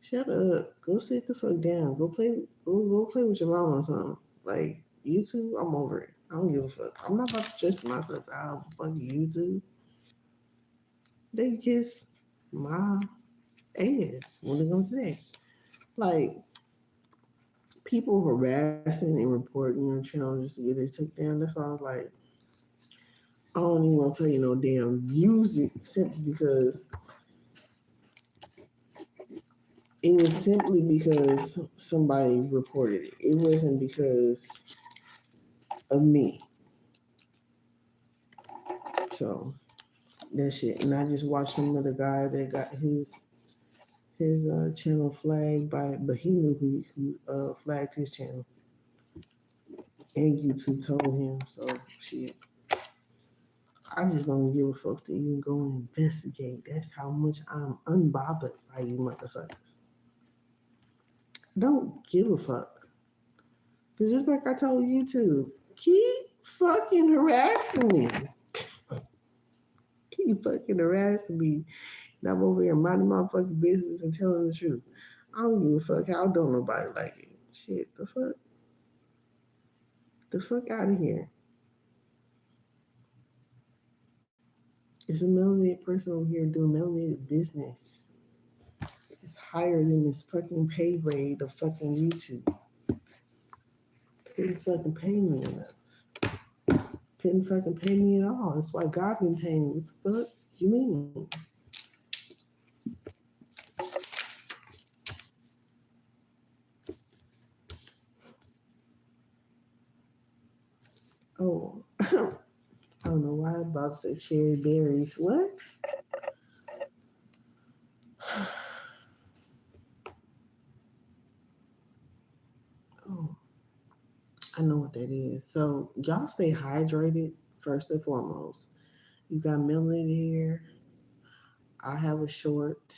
Shut up. Go sit the fuck down. Go play with your mom or something. Like, YouTube, I'm over it. I don't give a fuck. I'm not about to stress myself out. Fuck YouTube. They kiss my ass when they come to that. Like, people harassing and reporting your channel just to get it took down. That's why I was like, I don't even want to play no damn music simply because it was simply because somebody reported it. It wasn't because of me. So that shit. And I just watched some other guy that got his channel flagged by, but he knew who flagged his channel, and YouTube told him. So shit. I just don't give a fuck to even go and investigate. That's how much I'm unbothered by you motherfuckers. Don't give a fuck. But just like I told YouTube, keep fucking harassing me. Keep fucking harassing me. And I'm over here minding my fucking business and telling the truth. I don't give a fuck how don't nobody like it. Shit, the fuck? The fuck out of here. It's a melanated person over here doing melanated business. It's higher than this fucking pay grade of fucking YouTube. Couldn't fucking pay me enough. Couldn't fucking pay me at all. That's why God been paying me. What the fuck you mean? Oh, I don't know why box of cherry berries. What? Oh, I know what that is. So y'all stay hydrated first and foremost. You got melanated hair. I have a short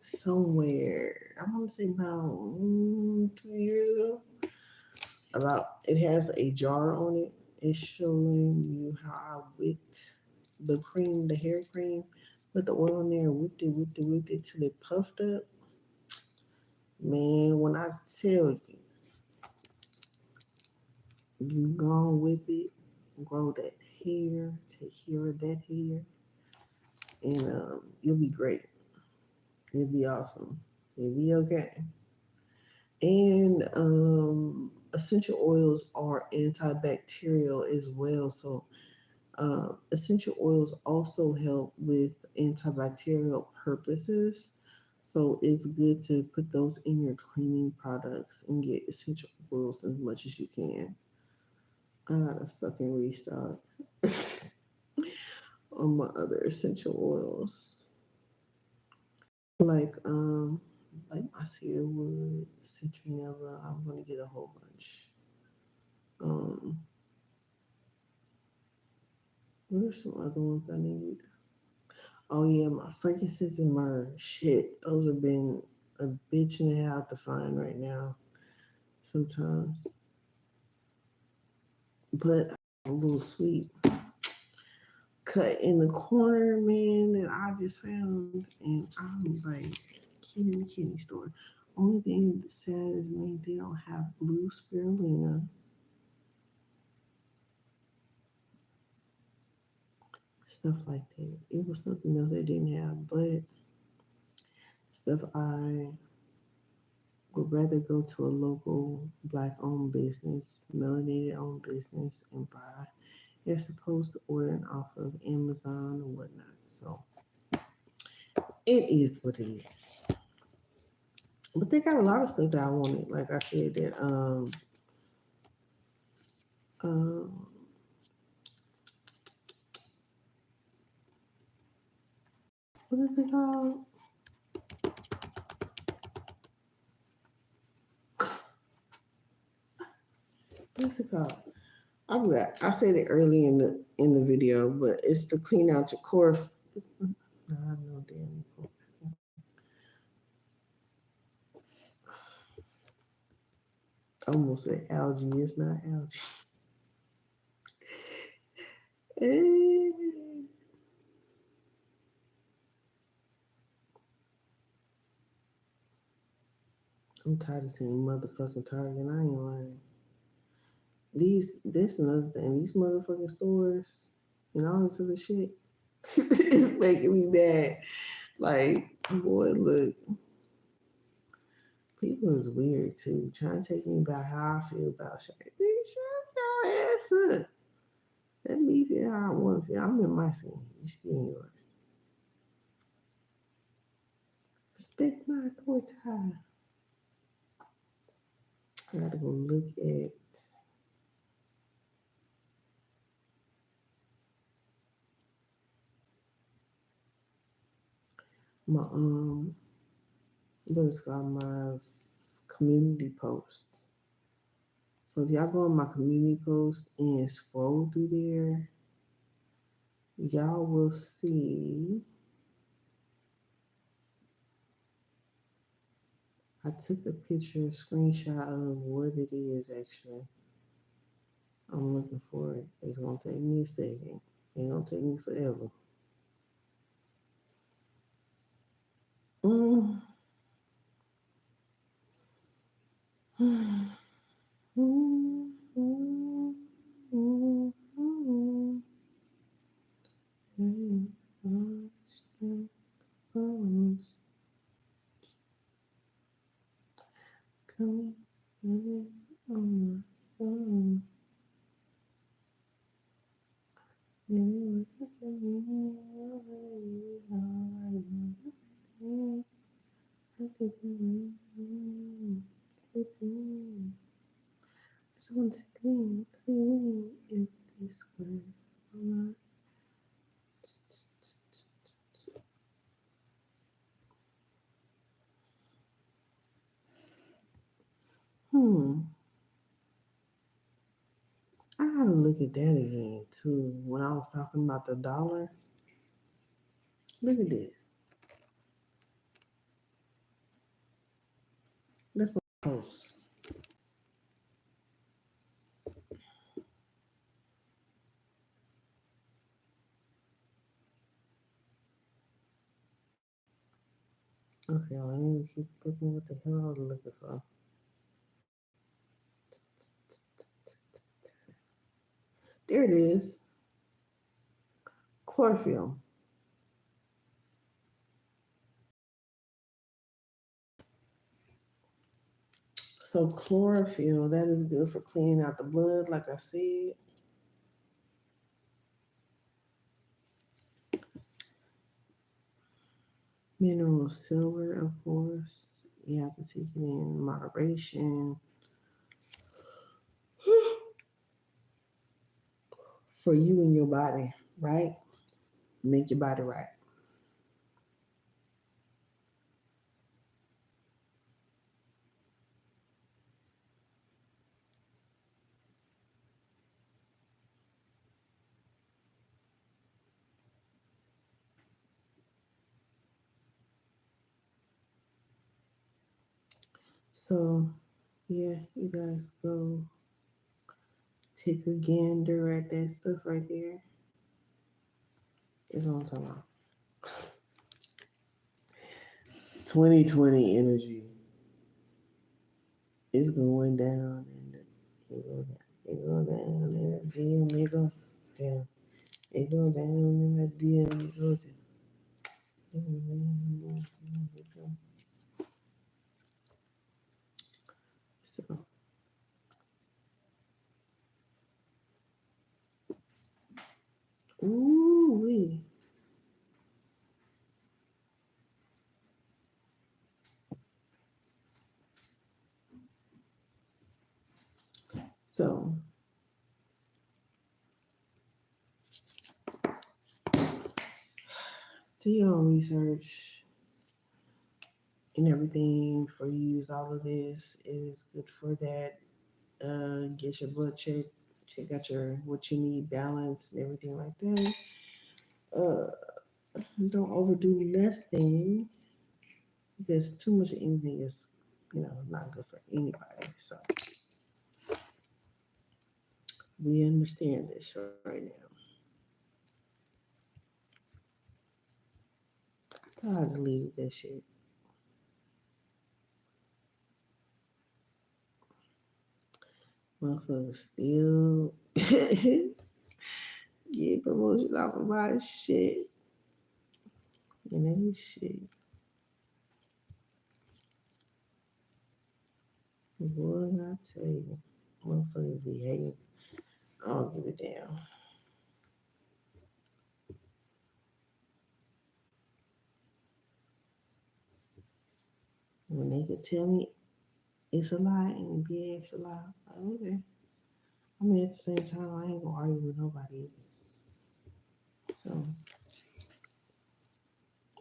somewhere. I want to say about 2 years ago. About it has a jar on it. It's showing you how I whipped the cream, the hair cream, put the oil in there, whipped it till it puffed up. Man, when I tell you, you gonna whip it, grow that hair, take care of that hair, and you'll be great. You'll be awesome. You'll be okay. And essential oils are antibacterial as well. So essential oils also help with antibacterial purposes. So it's good to put those in your cleaning products and get essential oils as much as you can. I gotta fucking restock on my other essential oils. Like like my cedarwood, citronella. I'm gonna get a whole bunch. Um, what are some other ones I need? Oh yeah, my frankincense and myrrh. Shit, those have been a bitch and a half to find right now. Sometimes, but a little sweet cut in the corner, man, that I just found, and I'm like, kidney store. Only thing that's sad is, man, they don't have blue spirulina, stuff like that. It was something else they didn't have, but stuff I would rather go to a local black owned business, melanated owned business, and buy as opposed to ordering off of Amazon or whatnot. So it is what it is. But they got a lot of stuff that I wanted. Like I said, that um what is it called? What's it called? I forgot. I said it early in the video, but it's to clean out your core. No, no damn. I almost said algae. It's not algae. I'm tired of seeing motherfucking Target. I ain't lying. This another thing. These motherfucking stores and all this other shit is making me mad. Like, boy, look, people is weird too. Trying to take me about how I feel about shit. Shut your ass up. Let me feel how I want to feel. I'm in my skin. You should be in yours. Respect my authority. I gotta go look at my what is it called, my community post. So if y'all go on my community post and scroll through there, y'all will see. I took a picture, screenshot of what it is actually. I'm looking for it. It's gonna take me a second. It's gonna take me forever. Mm. So once again, is this word? Hmm. I gotta look at that again too. When I was talking about the dollar, look at this. Let's post. Okay, let me keep looking what the hell I was looking for. There it is. Chlorophyll. So chlorophyll, that is good for cleaning out the blood, like I said. Mineral silver, of course. You have to take it in moderation for you and your body, right? Make your body right. So, yeah, you guys go take a gander at that stuff right there. It's on time. 2020 energy is going down and it go down. It go down and the DM it go down. It go down and the DM it go down. So, ooh wee. So, do your own research and everything for you. Use all of this. It is good for that. Get your blood check, check out your what you need, balance and everything like that. Uh, don't overdo nothing because too much of anything is, not good for anybody. So we understand this right now. I deleted that shit. Motherfuckers still get promotion off of my shit. And ain't shit. Boy, I tell you, motherfuckers be hating. I don't give a damn. When they could tell me it's a lie and be extra lie, okay. I mean, at the same time, I ain't gonna argue with nobody either. So,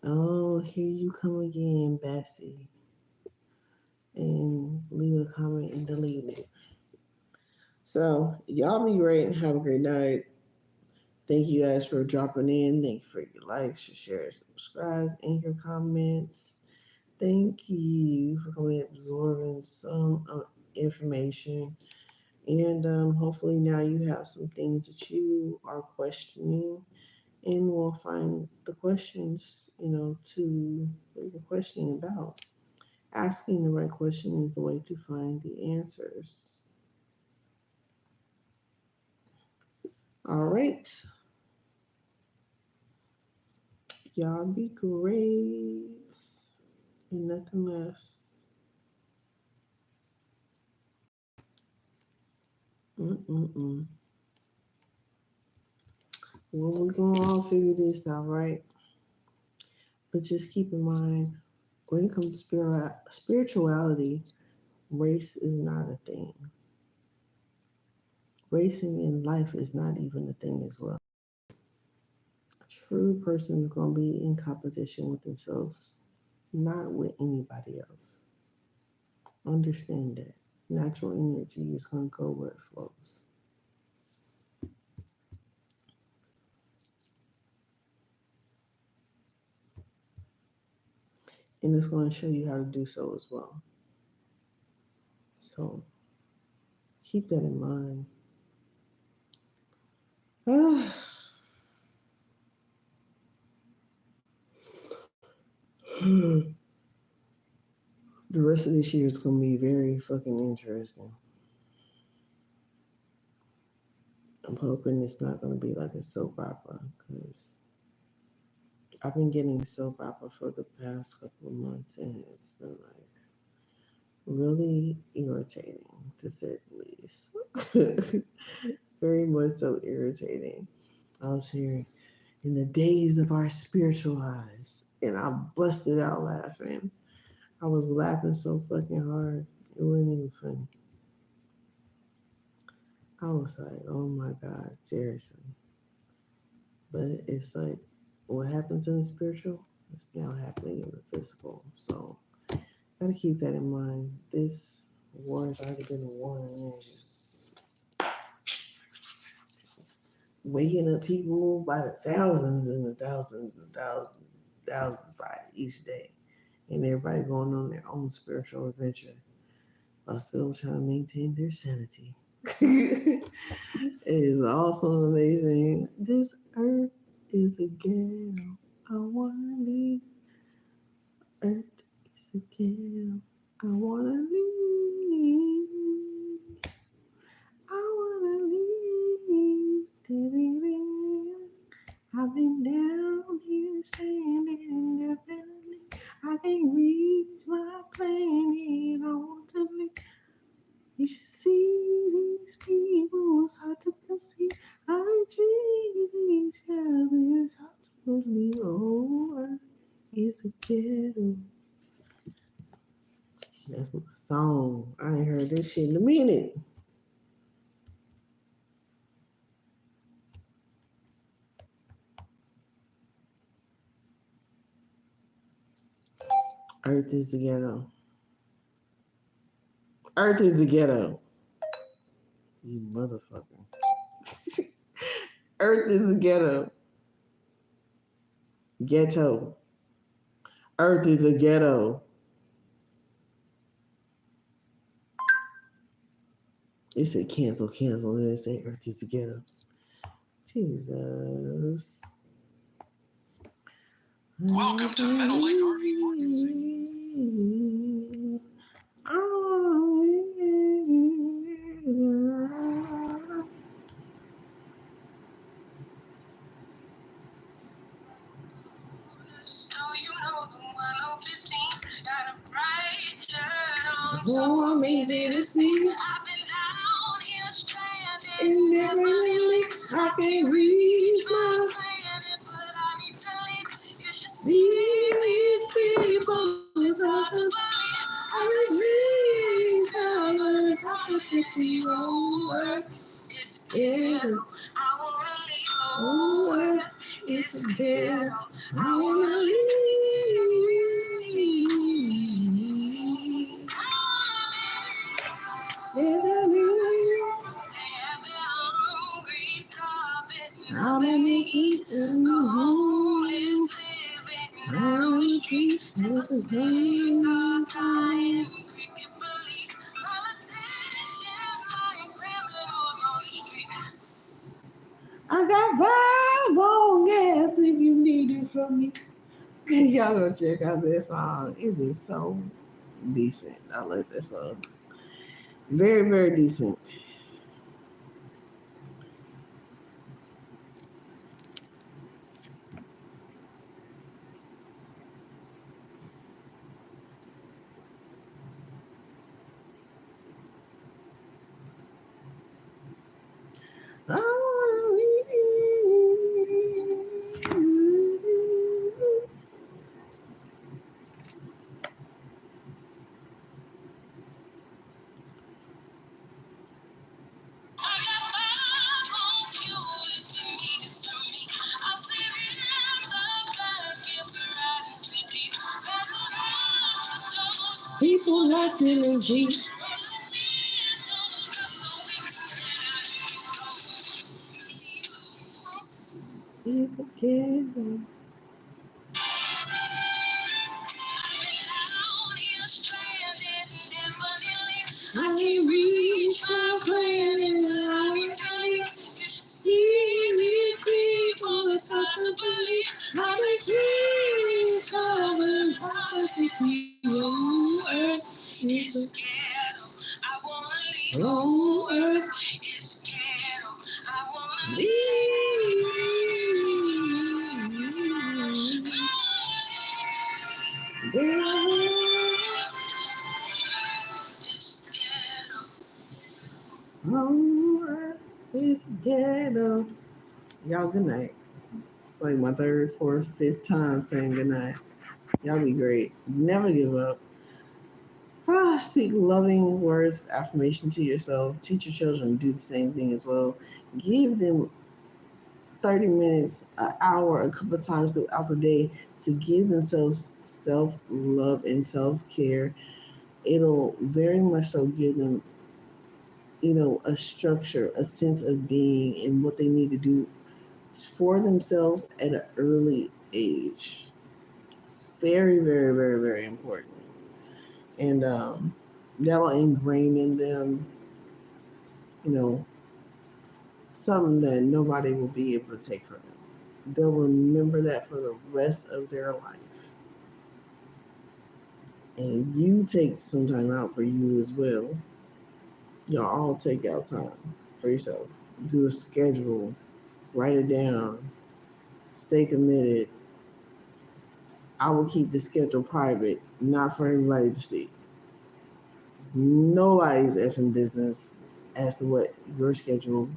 oh, here you come again, Bessie. And leave a comment and delete it. So, y'all be great and have a great night. Thank you guys for dropping in. Thank you for your likes, your shares, subscribes, and your comments. Thank you for coming absorbing some information. And hopefully now you have some things that you are questioning and we'll find the questions, to what you're questioning about. Asking the right question is the way to find the answers. All right. Y'all be great. And nothing less. Mm-mm-mm. Well, we're going to all figure this out, right? But just keep in mind, when it comes to spirituality, race is not a thing. Racing in life is not even a thing as well. A true person is going to be in competition with themselves, not with anybody else. Understand that. Natural energy is going to go where it flows. And it's going to show you how to do so as well. So keep that in mind. The rest of this year is going to be very fucking interesting. I'm hoping it's not going to be like a soap opera because I've been getting soap opera for the past couple of months and it's been like really irritating to say the least. Very much so irritating. I was here in the days of our spiritual lives and I busted out laughing. I was laughing so fucking hard. It wasn't even funny. I was like, oh my God, seriously. But it's like what happens in the spiritual is now happening in the physical. So gotta keep that in mind. This war has already been a war and it's just waking up people by the thousands and the thousands and thousands by each day. And everybody going on their own spiritual adventure while still trying to maintain their sanity. It is also amazing. This earth is a ghetto. I wanna leave. Earth is a ghetto. I wanna leave. I wanna leave. I've been down here standing indefinitely. I can't reach my planet. I want to leave. You should see these people. It's hard to conceive how they treat each other. It's hard to believe the whole earth is a ghetto. That's my song. I ain't heard this shit in a minute. Earth is a ghetto. Earth is a ghetto. You motherfucker. Earth is a ghetto. Ghetto. Earth is a ghetto. It said cancel, cancel, and it said Earth is a ghetto. Jesus. Welcome to Meadow Lake RV Parking. So amazing to see. I've been down here stranded. And definitely I can't reach my planet, but I need to leave. You should see these people. It's hard to believe. I reach each other. It's hard to see over. It's Ghetto. I wanna leave. Over. It's ghetto. I wanna leave. I'm in the heat and the homeless living out on the street. Never sick of dying. Cricket police, politicians, lying criminals on the street. I got 5 on gas if you need it from me. Y'all go check out that song. It is so decent. I like that song. Very, very decent. I wanna leave. People lost energy. is a ghetto. Out here stranded indefinitely. I I can't reach reach my my planet, planet. but I I need to leave. You should see see these these people. people. It's It's hard hard to to believe believe how how they they treat treat each each other. other. It's It's hard hard to to conceive. conceive. Oh, Oh, earth Earth is is a ghetto. I wanna leave. oh, Oh, earth. Earth is ghetto. I wanna Leave. It's ghetto. Oh, earth is ghetto. Y'all, good night. It's like my third, fourth, fifth time saying good night. Y'all be great. Never give up. Speak loving words of affirmation to yourself. Teach your children to do the same thing as well. Give them 30 minutes, an hour, a couple of times throughout the day to give themselves self love and self care. It'll very much so give them, a structure, a sense of being and what they need to do for themselves at an early age. It's very, very, very, very important. And that'll ingrain in them, you know, something that nobody will be able to take from them. They'll remember that for the rest of their life. And you take some time out for you as well. Y'all all take out time for yourself. Do a schedule, write it down, stay committed. I will keep the schedule private, not for everybody to see. It's nobody's effing business as to what your schedule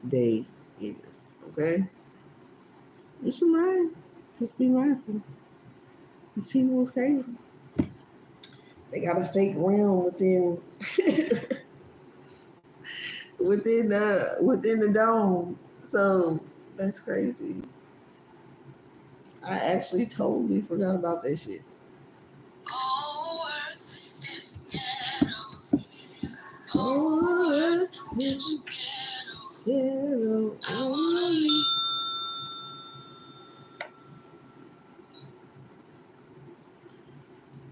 day is. Okay? It's your mind. Just be mindful. These people is crazy. They got a fake realm within the dome. So that's crazy. I actually totally forgot about that shit. Oh, Earth is ghetto. Oh, Oh, Earth it's is ghetto. ghetto. I wanna leave.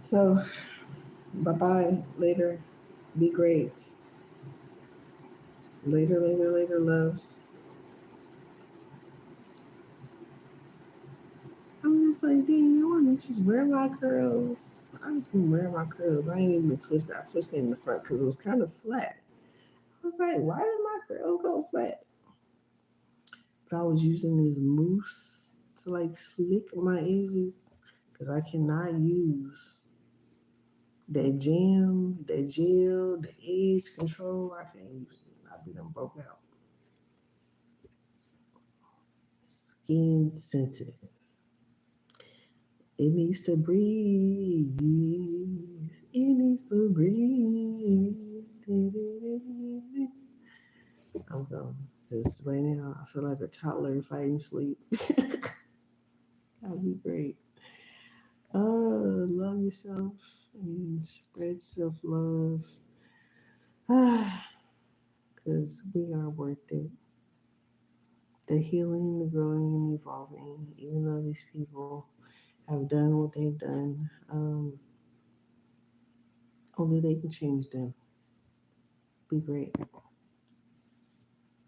So bye bye. Later. Be great. Later, later, later, loves. I'm just like, dang, I want to just wear my curls. I just been wearing my curls. I ain't even been twisted. I twisted in the front because it was kind of flat. I was like, why did my curls go flat? But I was using this mousse to like slick my edges because I cannot use that jam, that gel, the edge control. I can't use it. I be done broke out. Skin sensitive. It needs to breathe. It needs to breathe. I'm gone. Because right now I feel like a toddler fighting sleep. That'd be great. Love yourself and spread self love. Because we are worth it. The healing, the growing, and evolving, even though these people have done what they've done, only they can change them. Be great.